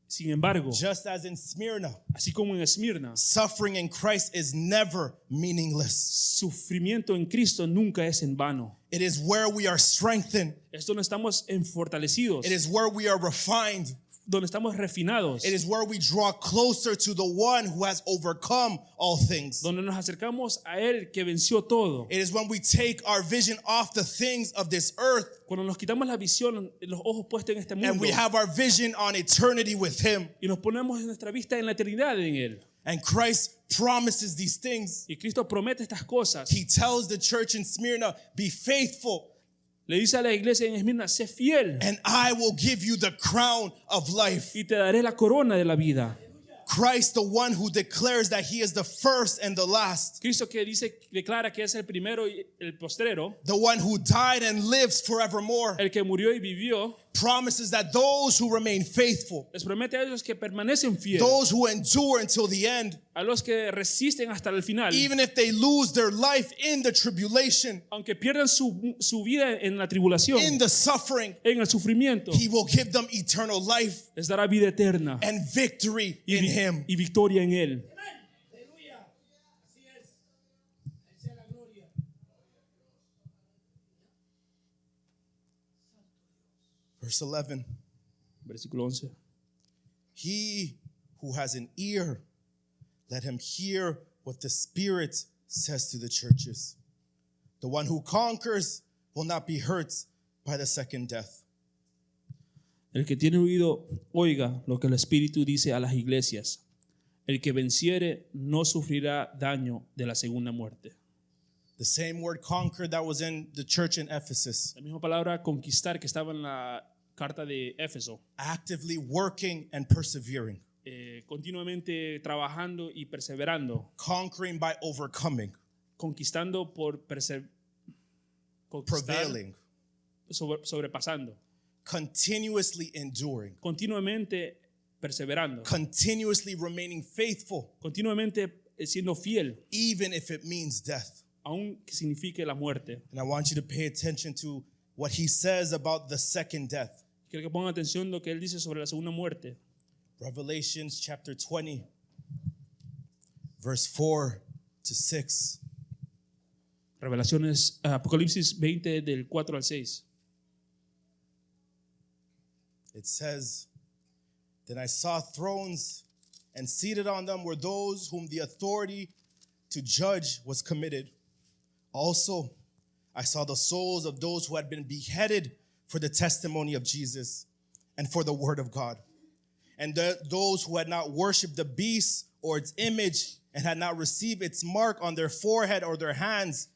Sin embargo, just as in Smyrna, así como en Esmirna, suffering in Christ is never meaningless. sufrimiento en Cristo nunca es en vano. It is where we are strengthened. Es donde estamos fortalecidos, It is where we are refined. donde estamos refinados, It is where we draw closer to the one who has overcome all things. donde nos acercamos a Él que venció todo. It is when we take our vision off the things of this earth Cuando nos quitamos la visión, los ojos puestos en este and mundo we have our vision on eternity with him. y nos ponemos nuestra vista en la eternidad en Él. And Christ promises these things. Y Cristo promete estas cosas. He tells the church in Smyrna, be faithful Le dice a la iglesia en Esmirna, sé fiel and I will give you the crown of life. y te daré la corona de la vida. Christ, the one who declares that he is the first and the last, Cristo que declara que es el primero y el postrero, the one who died and lives forevermore, el que murió y vivió, promises that those who remain faithful, les promete a ellos que permanecen fieles, those who endure until the end, a los que resisten hasta el final, even if they lose their life in the tribulation, aunque pierdan su vida en la tribulación, in the suffering, en el sufrimiento, he will give them eternal life les dará vida eterna and victory in him. y victoria en Él. Aleluya. Así es. A él sea la gloria. Verse 11, Versículo 11. he who has an ear, let him hear what the Spirit says to the churches. The one who conquers will not be hurt by the second death. El que tiene oído, oiga lo que el Espíritu dice a las iglesias. El que venciere no sufrirá daño de la segunda muerte. The same word conquer that was in the church in Ephesus, La misma palabra conquistar que estaba en la carta de Éfeso. actively working and persevering, Continuamente trabajando y perseverando. conquering by overcoming, Conquistando por prevailing, sobrepasando. continuously enduring, Continuamente perseverando. continuously remaining faithful, Continuamente siendo fiel, even if it means death. aun que signifique la muerte. And I want you to pay attention to what he says about the second death. Quiero que pongan atención lo que él dice sobre la segunda muerte. Revelations chapter 20, verse 4 to 6. Revelaciones, Apocalipsis 20 del 4 al 6. it says, "Then I saw thrones, and seated on them were those whom the authority to judge was committed. Also, I saw the souls of those who had been beheaded for the testimony of Jesus and for the word of God, and those who had not worshiped the beast or its image and had not received its mark on their forehead or their hands.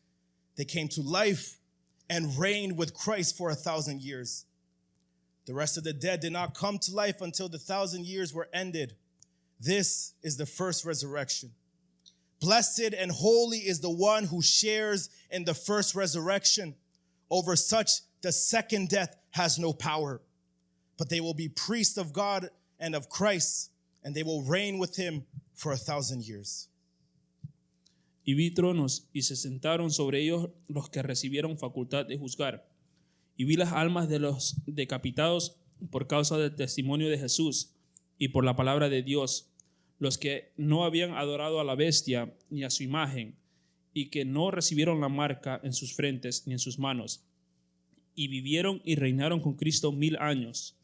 They came to life and reigned with Christ for 1,000 years. The rest of the dead did not come to life until the 1,000 years were ended. This is the first resurrection. Blessed and holy is the one who shares in the first resurrection. Over such, the second death has no power, but they will be priests of God and of Christ, and they will reign with him for 1,000 years." Y vi tronos, y se sentaron sobre ellos los que recibieron facultad de juzgar. Y vi las almas de los decapitados por causa del testimonio de Jesús y por la palabra de Dios, los que no habían adorado a la bestia ni a su imagen, y que no recibieron la marca en sus frentes ni en sus manos. Y vivieron y reinaron con Cristo 1000 años.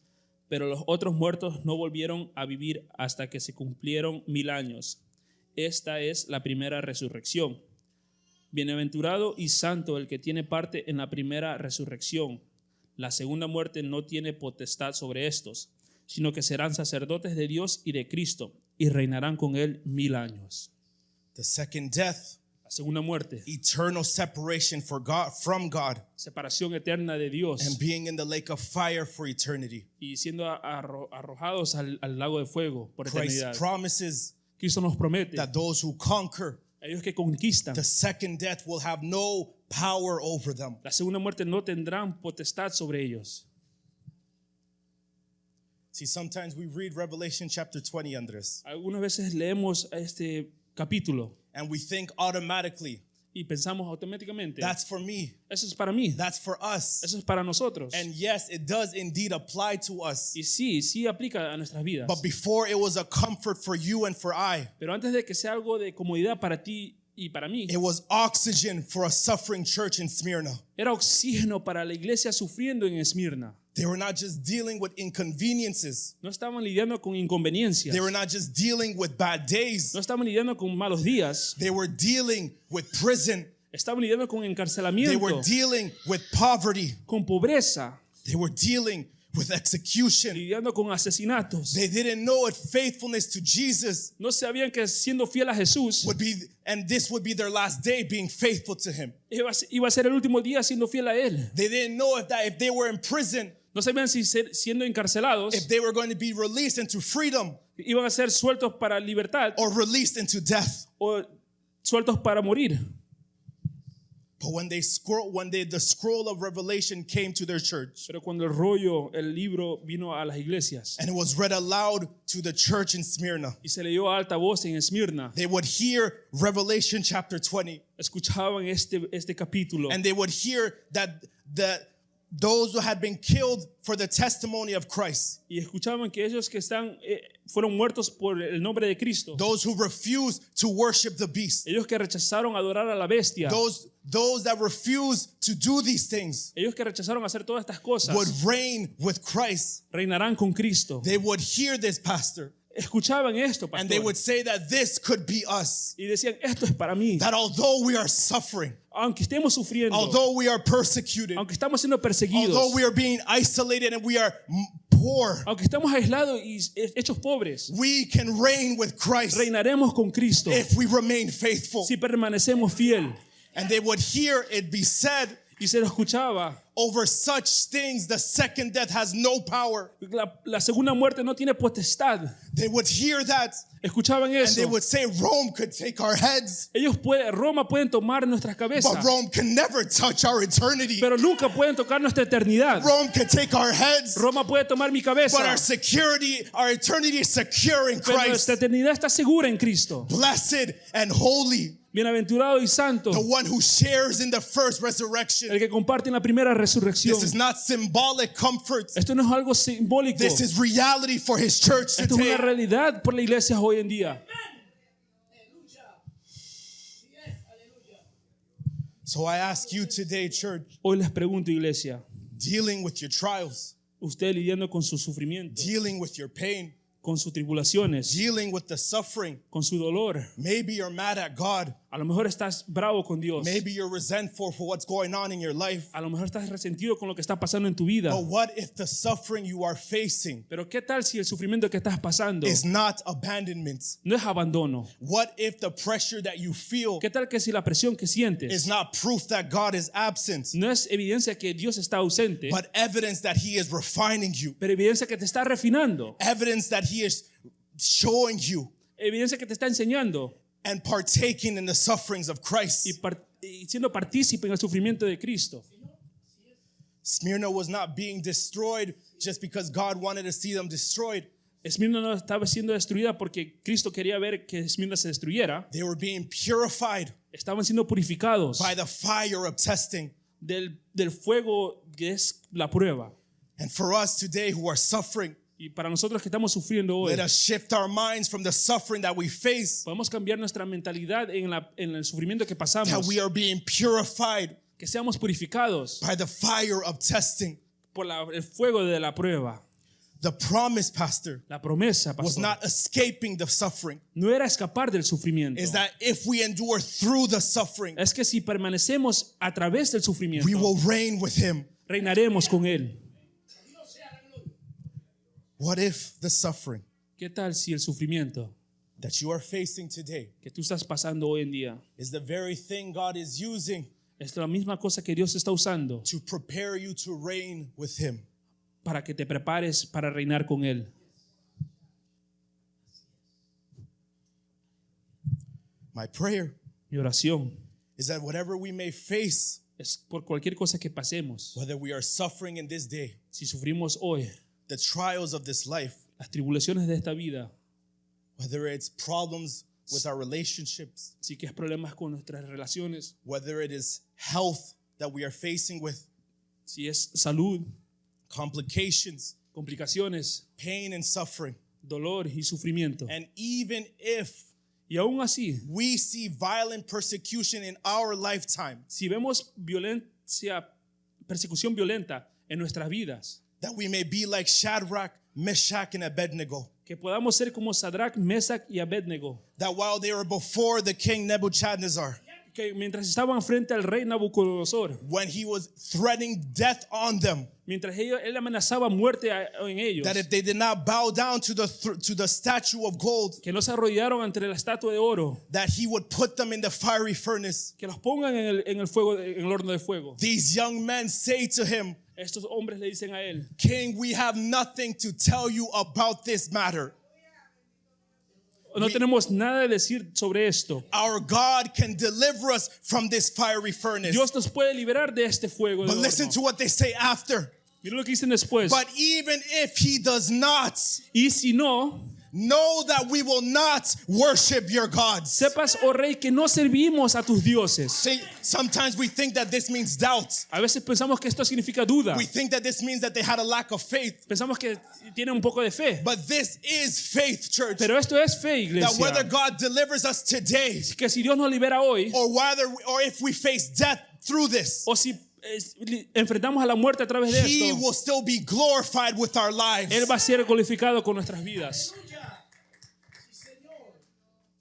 Pero los otros muertos no volvieron a vivir hasta que se cumplieron 1000 años. Esta es la primera resurrección. Bienaventurado y santo el que tiene parte en la primera resurrección. La segunda muerte no tiene potestad sobre estos, sino que serán sacerdotes de Dios y de Cristo, y reinarán con él 1000 años. The second death, La segunda muerte, eternal separation from God, separación eterna de Dios, and being in the lake of fire for eternity. y siendo arrojados al lago de fuego por Christ eternidad. promises Cristo nos promete, that those who conquer ellos que conquistan the second death will have no power over them. la segunda muerte no tendrán potestad sobre ellos. See, sometimes we read Revelation chapter 20, Andres, Algunas veces leemos este capítulo and we think automatically, y pensamos automáticamente, that's for me, eso es para mí, that's for us. eso es para nosotros. And yes, it does indeed apply to us. Y sí aplica a nuestras vidas. But before it was a comfort for you and for I, Pero antes de que sea algo de comodidad para ti y para mí, it was oxygen for a suffering church in Smyrna. era oxígeno para la iglesia sufriendo en Esmirna. They were not just dealing with inconveniences. No estaban lidiando con inconveniencias. They were not just dealing with bad days. No estaban lidiando con malos días. They were dealing with prison. Estaban lidiando con They encarcelamiento, were dealing with poverty. con pobreza, They were dealing with execution. lidiando con asesinatos. They didn't know if faithfulness to Jesus No sabían que siendo fiel a Jesús would be, and this would be their last day being faithful to him. iba a ser el último día siendo fiel a Él. They didn't know if they were in prison, No sabían si siendo encarcelados if they were going to be released into freedom iban a ser sueltos para libertad or released into death. o sueltos para morir. But when the scroll of Revelation came to their church Pero cuando el rollo, el libro vino a las iglesias and it was read aloud to the church in Smyrna, y se leyó a alta voz en Esmirna, they would hear Revelation chapter 20, escuchaban este capítulo and they would hear that those who had been killed for the testimony of Christ, y escuchaban que ellos que fueron muertos por el nombre de Cristo, those who refused to worship the beast, ellos que rechazaron adorar a la bestia, those that refused to do these things ellos que rechazaron hacer todas estas cosas, would reign with Christ. reinarán con Cristo. They would hear this, pastor, Escuchaban esto, and they pastor, would say that this could be us. y decían, esto es para mí. That although we are suffering, Aunque estemos sufriendo, although we are persecuted, aunque estamos siendo perseguidos, although we are being isolated and we are poor, aunque estamos aislados y hechos pobres, we can reign with Christ reinaremos con Cristo if we remain faithful. si permanecemos fiel. And they would hear it be said, Y se lo escuchaba, over such things the second death has no power. la segunda muerte no tiene potestad. They would hear that Escuchaban and they eso. would say Rome could take our heads, Roma pueden tomar nuestras but cabezas, Rome can never touch our eternity. pero nunca pueden tocar nuestra eternidad. Rome could take our heads, Roma puede tomar mi cabeza, but our eternity is secure in pero Christ. nuestra eternidad está segura en Cristo. Blessed and holy, Bienaventurado y santo, the one who shares in the first resurrection. el que comparte en la primera resurrección. This is not symbolic comfort. Esto no es algo simbólico. This is reality for his church Esto es una today. realidad por la iglesia hoy en día. Aleluya. Sí es, aleluya. So I ask you today, church, Hoy les pregunto, iglesia, dealing with your trials, usted lidiando con su sufrimiento, dealing with your pain, con sus tribulaciones, dealing with the suffering. con su dolor. Maybe you're mad at God. A lo mejor estás bravo con Dios. Maybe you're resentful for what's going on in your life. A lo mejor estás resentido con lo que está pasando en tu vida. But what if the suffering you are facing Pero ¿qué tal si el sufrimiento que estás pasando is not abandonment? no es abandono? What if the pressure that you feel ¿Qué tal que si la presión que is sientes not proof that God is absent, no es evidencia que Dios está ausente, but evidence that He is refining you, pero evidencia que te está refinando, evidence that He is showing you evidencia que te está enseñando and partaking in the sufferings of Christ? y siendo partícipe en el sufrimiento de Cristo? Smyrna was not being destroyed just because God wanted to see them destroyed. Esmirna no estaba siendo destruida porque Cristo quería ver que Esmirna se destruyera. They were being purified Estaban siendo purificados by the fire of testing. del fuego que es la prueba. And for us today who are suffering, Y para nosotros que estamos sufriendo hoy, let us shift our minds from the suffering that we face, podemos cambiar nuestra mentalidad en el sufrimiento que pasamos, that we are being purified que seamos purificados by the fire of testing. por el fuego de la prueba. The promise, Pastor, La promesa, was pastor, not escaping the suffering. no era escapar del sufrimiento. Is that if we endure through the suffering, Es que si permanecemos a través del sufrimiento, we will reign with Him. reinaremos con Él. What if the suffering ¿Qué tal si el sufrimiento that you are facing today que tú estás pasando hoy en día is the very thing God is using es la misma cosa que Dios está usando to prepare you to reign with Him? para que te prepares para reinar con Él? My prayer Mi oración is that whatever we may face, es por cualquier cosa que pasemos. whether we are suffering in this day, Si sufrimos hoy the trials of this life, las tribulaciones de esta vida, whether it's problems with our relationships, si que es problemas con nuestras relaciones, whether it is health that we are facing with, si es salud, complications, complicaciones, pain and suffering, dolor y sufrimiento. and even if Y aún así, we see violent persecution in our lifetime, si vemos persecución violenta en nuestras vidas, that we may be like Shadrach, Meshach, and Abednego, que podamos ser como Sadrach, Mesach y Abednego, that while they were before the king Nebuchadnezzar, que mientras estaban frente al rey Nabucodonosor, when he was threatening death on them, mientras él amenazaba muerte en ellos, that if they did not bow down to the statue of gold, que no se arrodillaron ante la estatua de oro, that he would put them in the fiery furnace. que los pongan en el fuego, en el horno de fuego. These young men say to him, Estos hombres le dicen a él: King, we have nothing to tell you about this matter. no tenemos nada de decir sobre esto. Our God can deliver us from this fiery furnace. Dios nos puede liberar de este fuego de But listen horno. to what they say after. Mira lo que dicen después. But even if he does not, Y si no, know that we will not worship your gods. sepas, oh rey, que no servimos a tus dioses. See, sometimes we think that this means doubt. A veces pensamos que esto significa duda. We think that this means that they had a lack of faith. Pensamos que tienen un poco de fe. But this is faith, church. Pero esto es fe, That whether iglesia. God delivers us today, Que si Dios nos libera hoy, or if we face death through this, o si enfrentamos a la muerte a través de he esto, will still be glorified with our lives. Él va a ser glorificado con nuestras vidas.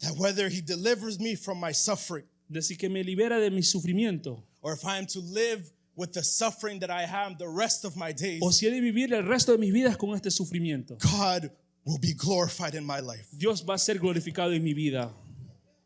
That whether he delivers me from my suffering, Decir que me libera de mi sufrimiento, or if I am to live with the suffering that I have the rest of my days, o si he de vivir el resto de mis vidas con este sufrimiento, God will be glorified in my life. Dios va a ser glorificado en mi vida.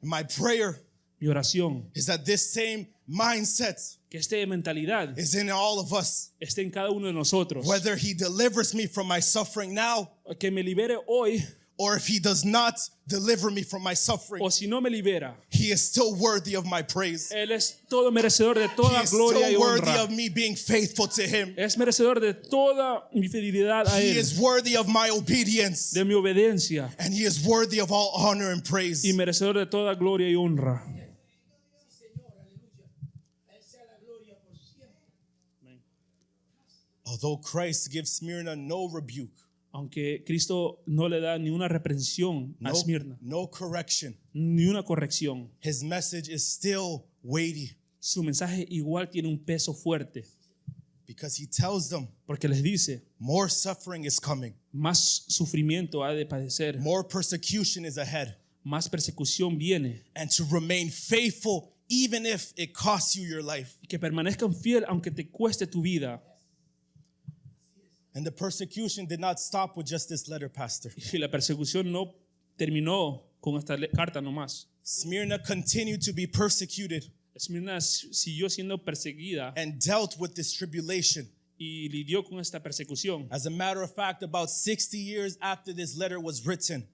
My prayer Mi oración, is that this same mindset que esta mentalidad is in all of us. esté en cada uno de nosotros. Whether he delivers me from my suffering now, Que me libere hoy, or if he does not deliver me from my suffering, o si no me libera, he is still worthy of my praise. Él es todo merecedor de He toda is gloria y still worthy honra. of me being faithful to him. Es merecedor de toda mi fidelidad a He Él, is worthy of my obedience. de mi obediencia, And he is worthy of all honor and praise. y merecedor de toda gloria y honra. Although Christ gives Smyrna no rebuke, Aunque Cristo no le da ni una reprensión a Esmirna, no correction, ni una corrección, his message is still weighty, su mensaje igual tiene un peso fuerte, Because he tells them porque les dice, more suffering is coming, más sufrimiento ha de padecer, more persecution is ahead, más persecución viene, and to remain faithful even if it costs you your life. que permanezcan fiel aunque te cueste tu vida. And the persecution did not stop with just this letter, Pastor. Y la persecución no terminó con esta carta nomás. Smyrna continued to be persecuted Esmirna siguió siendo perseguida and dealt with this tribulation. y lidió con esta persecución. As a matter of fact, about 60 years after this letter was written,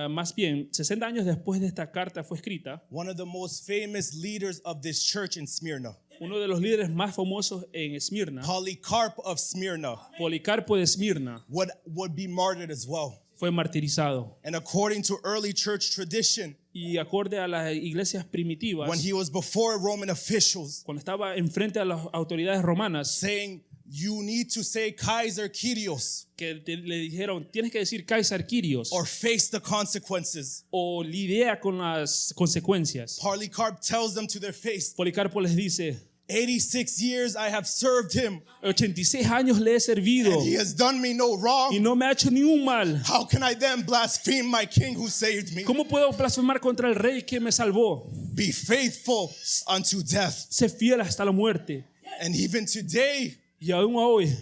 Más bien, 60 años después de esta carta fue escrita, one of the most famous leaders of this church in Smyrna, uno de los líderes más famosos en Esmirna, Polycarp of Smyrna, Policarpo de Esmirna, would be martyred as well. fue martirizado. And according to early church tradition, Y acorde a las iglesias primitivas, when he was before Roman officials, cuando estaba enfrente a las autoridades romanas, saying, you need to say Kaiser Kyrios que le dijeron, tienes que decir Kaiser Kyrios, or face the consequences, o lidia con las consecuencias. Polycarp tells them to their face, Policarpo les dice, 86 years I have served him, 86 años le he servido and he has done me no y wrong. no me ha hecho ni un mal. How can I then blaspheme my king who saved me? ¿Cómo puedo blasfemar contra el rey que me salvó? Be faithful unto death. Sé fiel hasta la muerte. And even today, Y aún hoy,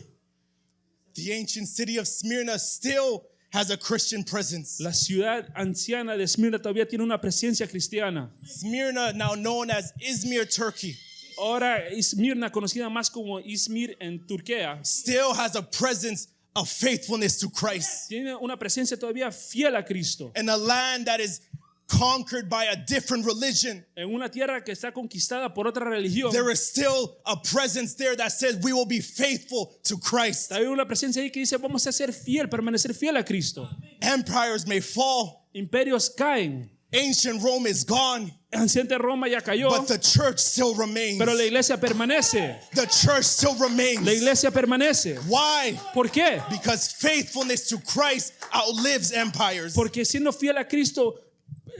the ancient city of Smyrna still has a Christian presence. la ciudad anciana de Esmirna todavía tiene una presencia cristiana. Smyrna, now known as Izmir, Turkey, Ahora Esmirna, conocida más como Izmir en Turquía, still has a presence of faithfulness to Christ. tiene una presencia todavía fiel a Cristo. In a land that is conquered by a different religion, En una tierra que está conquistada por otra religión, there is still a presence there that says we will be faithful to Christ. hay una presencia ahí que dice vamos a ser fiel, permanecer fiel a Cristo. Empires may fall, Imperios caen, ancient Rome is gone, anciente Roma ya cayó, but the church still remains. pero la iglesia permanece. The church still remains. La iglesia permanece. Why? ¿Por qué? Because faithfulness to Christ outlives empires. Porque siendo fiel a Cristo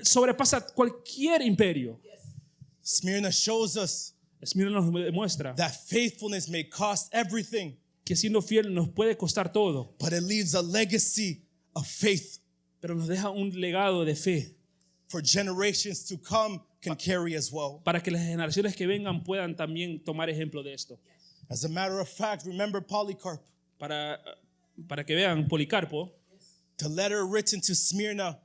sobrepasa cualquier imperio. Smyrna shows us Esmirna nos demuestra that faithfulness may cost everything, que siendo fiel nos puede costar todo, but it leaves a legacy of faith pero nos deja un legado de fe for generations to come can carry as well. para que las generaciones que vengan puedan también tomar ejemplo de esto. As a matter of fact, remember Polycarp, Para que vean, Policarpo, the letter written to Smyrna,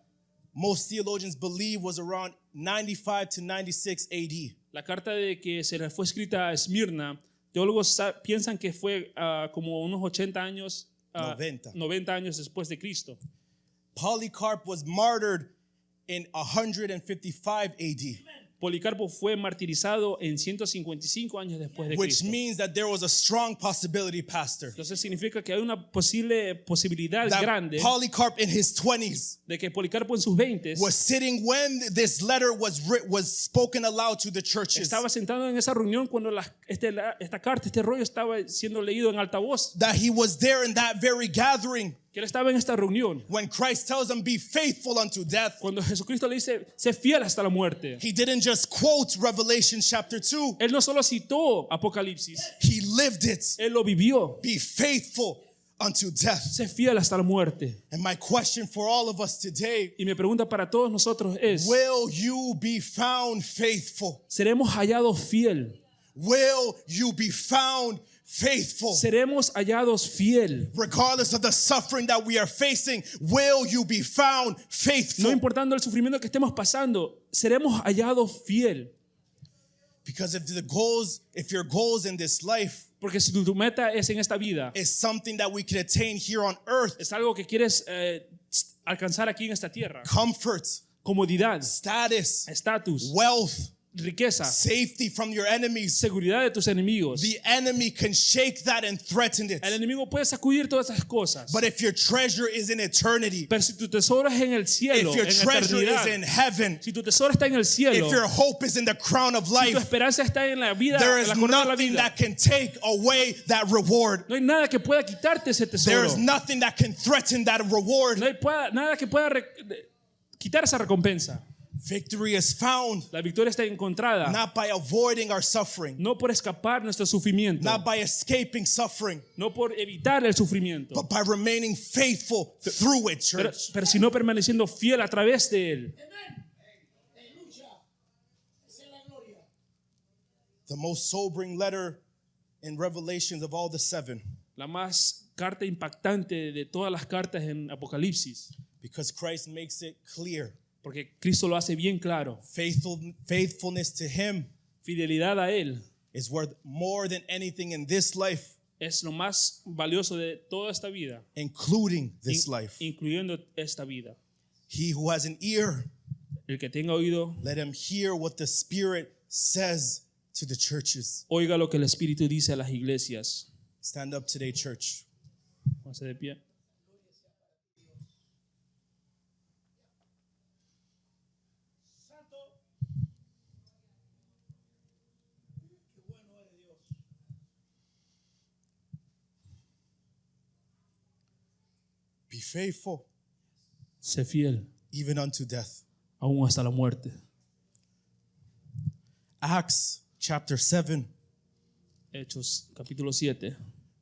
most theologians believe was around 95 to 96 AD. la carta de que se le fue escrita a Esmirna, teólogos piensan que fue como unos 80 años, 90 años después de Cristo. Polycarp was martyred in 155 AD, Policarpo fue martirizado en 155 años después de which Cristo. means that there was a strong possibility, Pastor, Entonces significa que hay una posibilidad that grande Polycarp in his 20s de que Policarpo en sus 20s was sitting when this letter was spoken aloud to the churches, estaba sentado en esa reunión cuando esta carta, este rollo estaba siendo leído en altavoz, that he was there in that very gathering que él estaba en esta reunión. when Christ tells him, be faithful unto death. Cuando Jesucristo le dice, sé fiel hasta la muerte. He didn't just quote Revelation chapter 2, Él no solo citó Apocalipsis, he lived it. él lo vivió. Be faithful unto death. Sé fiel hasta la muerte. And my question for all of us today, Y mi pregunta para todos nosotros es, will you be found faithful? ¿seremos hallados fiel? Will you be found faithful? ¿Seremos hallados fiel? Regardless of the suffering that we are facing, will you be found No faithful? importando el sufrimiento que estemos pasando, seremos hallados fiel. Because if your goals in this life Porque si tu meta es en esta vida, is something that we can attain here on earth, es algo que quieres alcanzar aquí en esta tierra, comfort, comodidad, status, estatus, wealth, riqueza, safety from your enemies, seguridad de tus enemigos, the enemy can shake that and threaten it. el enemigo puede sacudir todas esas cosas. But if your treasure is in eternity, Pero si tu tesoro es en el cielo, if your en treasure eternidad, is in heaven, si tu tesoro está en el cielo, if your hope is in the crown of si tu life, esperanza está en la vida, there en is la corona de la nothing vida, that can take away that reward. no hay nada que pueda quitarte ese There tesoro. is nothing that can threaten that reward. No hay nada que pueda quitar esa recompensa. Victory is found La victoria está encontrada not by avoiding our suffering, no por escapar nuestro sufrimiento, not by escaping suffering, no por evitar el sufrimiento, but by remaining faithful through it, pero, church. pero sino permaneciendo fiel a través de él. Amén. Aleluya. Esa es la gloria. The most sobering letter in Revelations of all the seven, La más carta impactante de todas las cartas en Apocalipsis, because Christ makes it clear. porque Cristo lo hace bien claro. Faithfulness to Him Fidelidad a él is worth more than anything in this life, es lo más valioso de toda esta vida, including this life. incluyendo esta vida. He who has an ear, El que tenga oído, let him hear what the Spirit says to the churches. oiga lo que el Espíritu dice a las iglesias. Stand up today, church. Póngase de pie. Santo. Qué bueno es Dios. Be faithful Sé fiel, even unto death. aún hasta la muerte. Acts chapter 7, Hechos capítulo 7,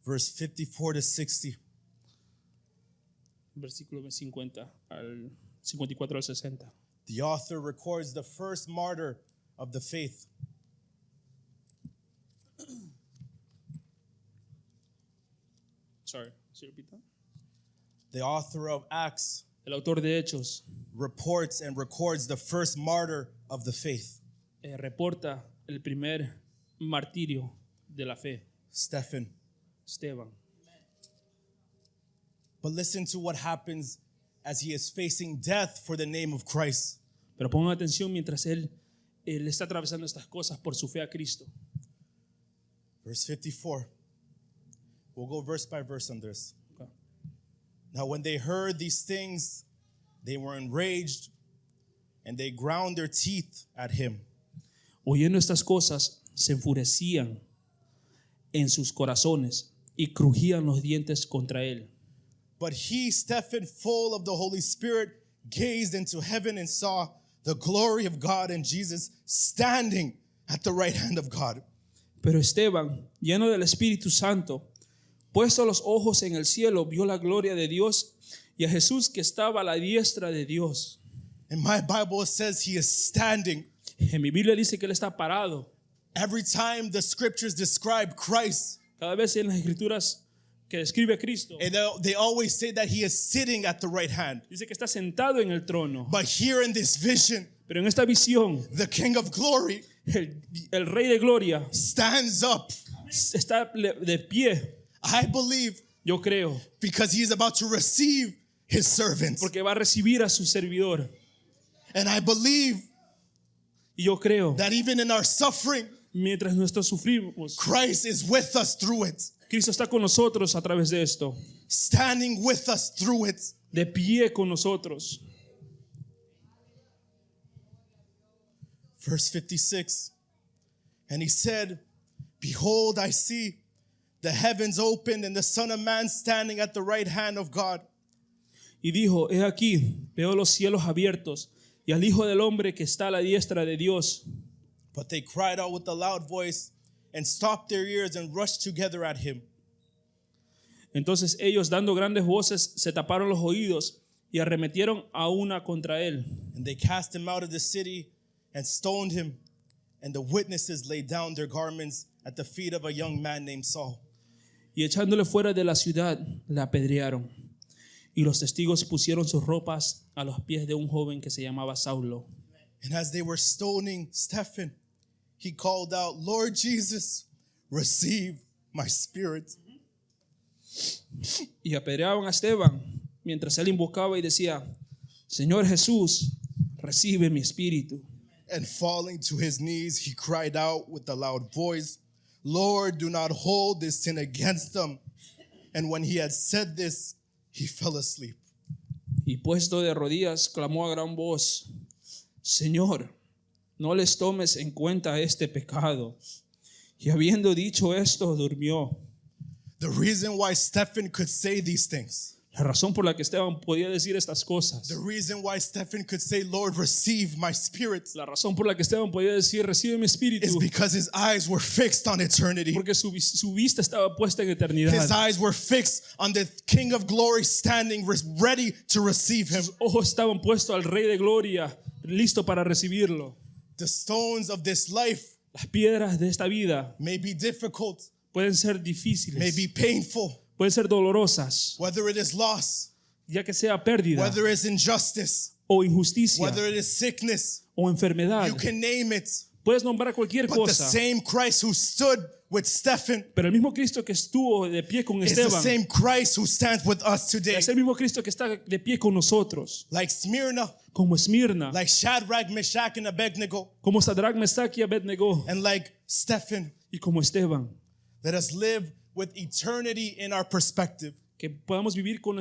verse 54 to 60. versículo 50 al 54 al 60. The author records the first martyr of the faith. Sorry, ¿sí repito? The author of Acts El autor de Hechos reports and records the first martyr of the faith, reporta el primer martirio de la fe, Stephen. Esteban. But listen to what happens as he is facing death for the name of Christ. Pero pongan atención mientras él está atravesando estas cosas por su fe a Cristo. Verse 54. We'll go verse by verse on this. Okay. Now, when they heard these things, they were enraged and they ground their teeth at him. Oyendo estas cosas, se enfurecían en sus corazones y crujían los dientes contra él. But he, Stephen, full of the Holy Spirit, gazed into heaven and saw the glory of God and Jesus standing at the right hand of God. Pero Esteban, lleno del Espíritu Santo, puesto los ojos en el cielo, vio la gloria de Dios y a Jesús que estaba a la diestra de Dios. In my Bible, it says he is standing. En mi Biblia dice que él está parado. Every time the scriptures describe Christ, Cada vez en las escrituras que describe a Cristo, and they always say that he is sitting at the right hand. dice que está sentado en el trono. But here in this vision, Pero en esta visión, the King of Glory el Rey de Gloria stands up. está de pie, I believe yo creo, because he is about to receive his servants. porque va a recibir a su servidor. And I believe Y yo creo, that even in our suffering, mientras nosotros sufrimos, Christ is with us through it, Cristo está con nosotros a través de esto, standing with us through it. de pie con nosotros. Verse 56. And he said, behold, I see the heavens opened and the Son of Man standing at the right hand of God. Y dijo, he aquí, veo los cielos abiertos y al Hijo del Hombre que está a la diestra de Dios. But they cried out with a loud voice and stopped their ears and rushed together at him. Entonces ellos, dando grandes voces, se taparon los oídos y arremetieron a una contra él. And they cast him out of the city and stoned him. And the witnesses laid down their garments at the feet of a young man named Saul. Y echándole fuera de la ciudad, le apedrearon. Y los testigos pusieron sus ropas a los pies de un joven que se llamaba Saulo. And as they were stoning Stephen, he called out, Lord Jesus, receive my spirit. Y apedreaban a Esteban mientras él invocaba y decía, Señor Jesús, recibe mi espíritu. And falling to his knees, he cried out with a loud voice, Lord, do not hold this sin against them. And when he had said this, he fell asleep. Y puesto de rodillas, clamó a gran voz, Señor, no les tomes en cuenta este pecado. Y habiendo dicho esto, durmió. The reason why Stephen could say these things La razón por la que Esteban podía decir estas cosas, The reason why Stephen could say, Lord, receive my spirit, la razón por la que Esteban podía decir recibe mi is espíritu, because his eyes were fixed on eternity. porque su vista estaba puesta en eternidad. His eyes were fixed on the King of Glory standing ready to receive him. Sus ojos estaban puestos al Rey de Gloria, listo para recibirlo. The stones of this life Las piedras de esta vida may be difficult, pueden ser may difíciles, be painful, pueden ser dolorosas, whether it is loss, ya que sea pérdida whether it's injustice, o injusticia whether it is sickness, o enfermedad. you can name it. Puedes nombrar cualquier But the cosa, same Christ who stood with Stephen pero el mismo Cristo que estuvo de pie con is the Esteban same Christ who stands with us today. es el mismo Cristo que está de pie con nosotros, Like Smyrna, como Esmirna, like Shadrach, Meshach, and Abednego, como Sadrach, Mesach y Abednego, and like Stephen. y como Esteban. Let us live with eternity in our perspective, Que podamos vivir con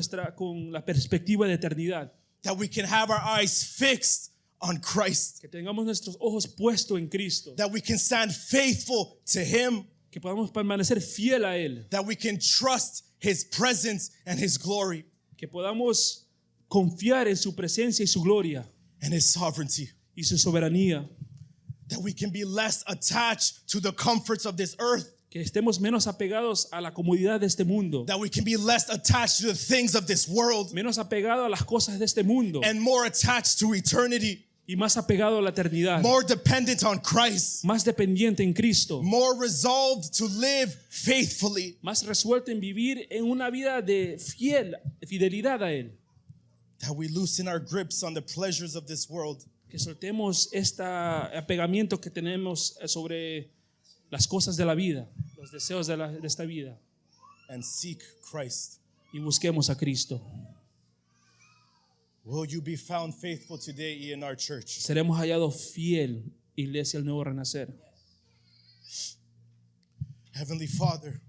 la perspectiva de eternidad, that we can have our eyes fixed on Christ, que tengamos nuestros ojos puestos en Cristo, that we can stand faithful to Him, que podamos permanecer fiel a Él, that we can trust His presence and His glory que podamos confiar en su presencia y su gloria and His sovereignty, y su soberanía, that we can be less attached to the comforts of this earth, que estemos menos apegados a la comodidad de este mundo, that we can be less attached to the things of this world menos apegados a las cosas de este mundo and more attached to eternity, y más apegado a la eternidad, more dependent on Christ, más dependiente en Cristo, more resolved to live faithfully, más resuelto en vivir en una vida de fidelidad a Él. that we loosen our grips on the pleasures of this world Que soltemos este apegamiento que tenemos sobre las cosas de la vida, los deseos de esta vida, and seek Christ. y busquemos a Cristo. Will you be found faithful today in our church? Seremos hallados fiel, Iglesia del Nuevo Renacer. Heavenly Father,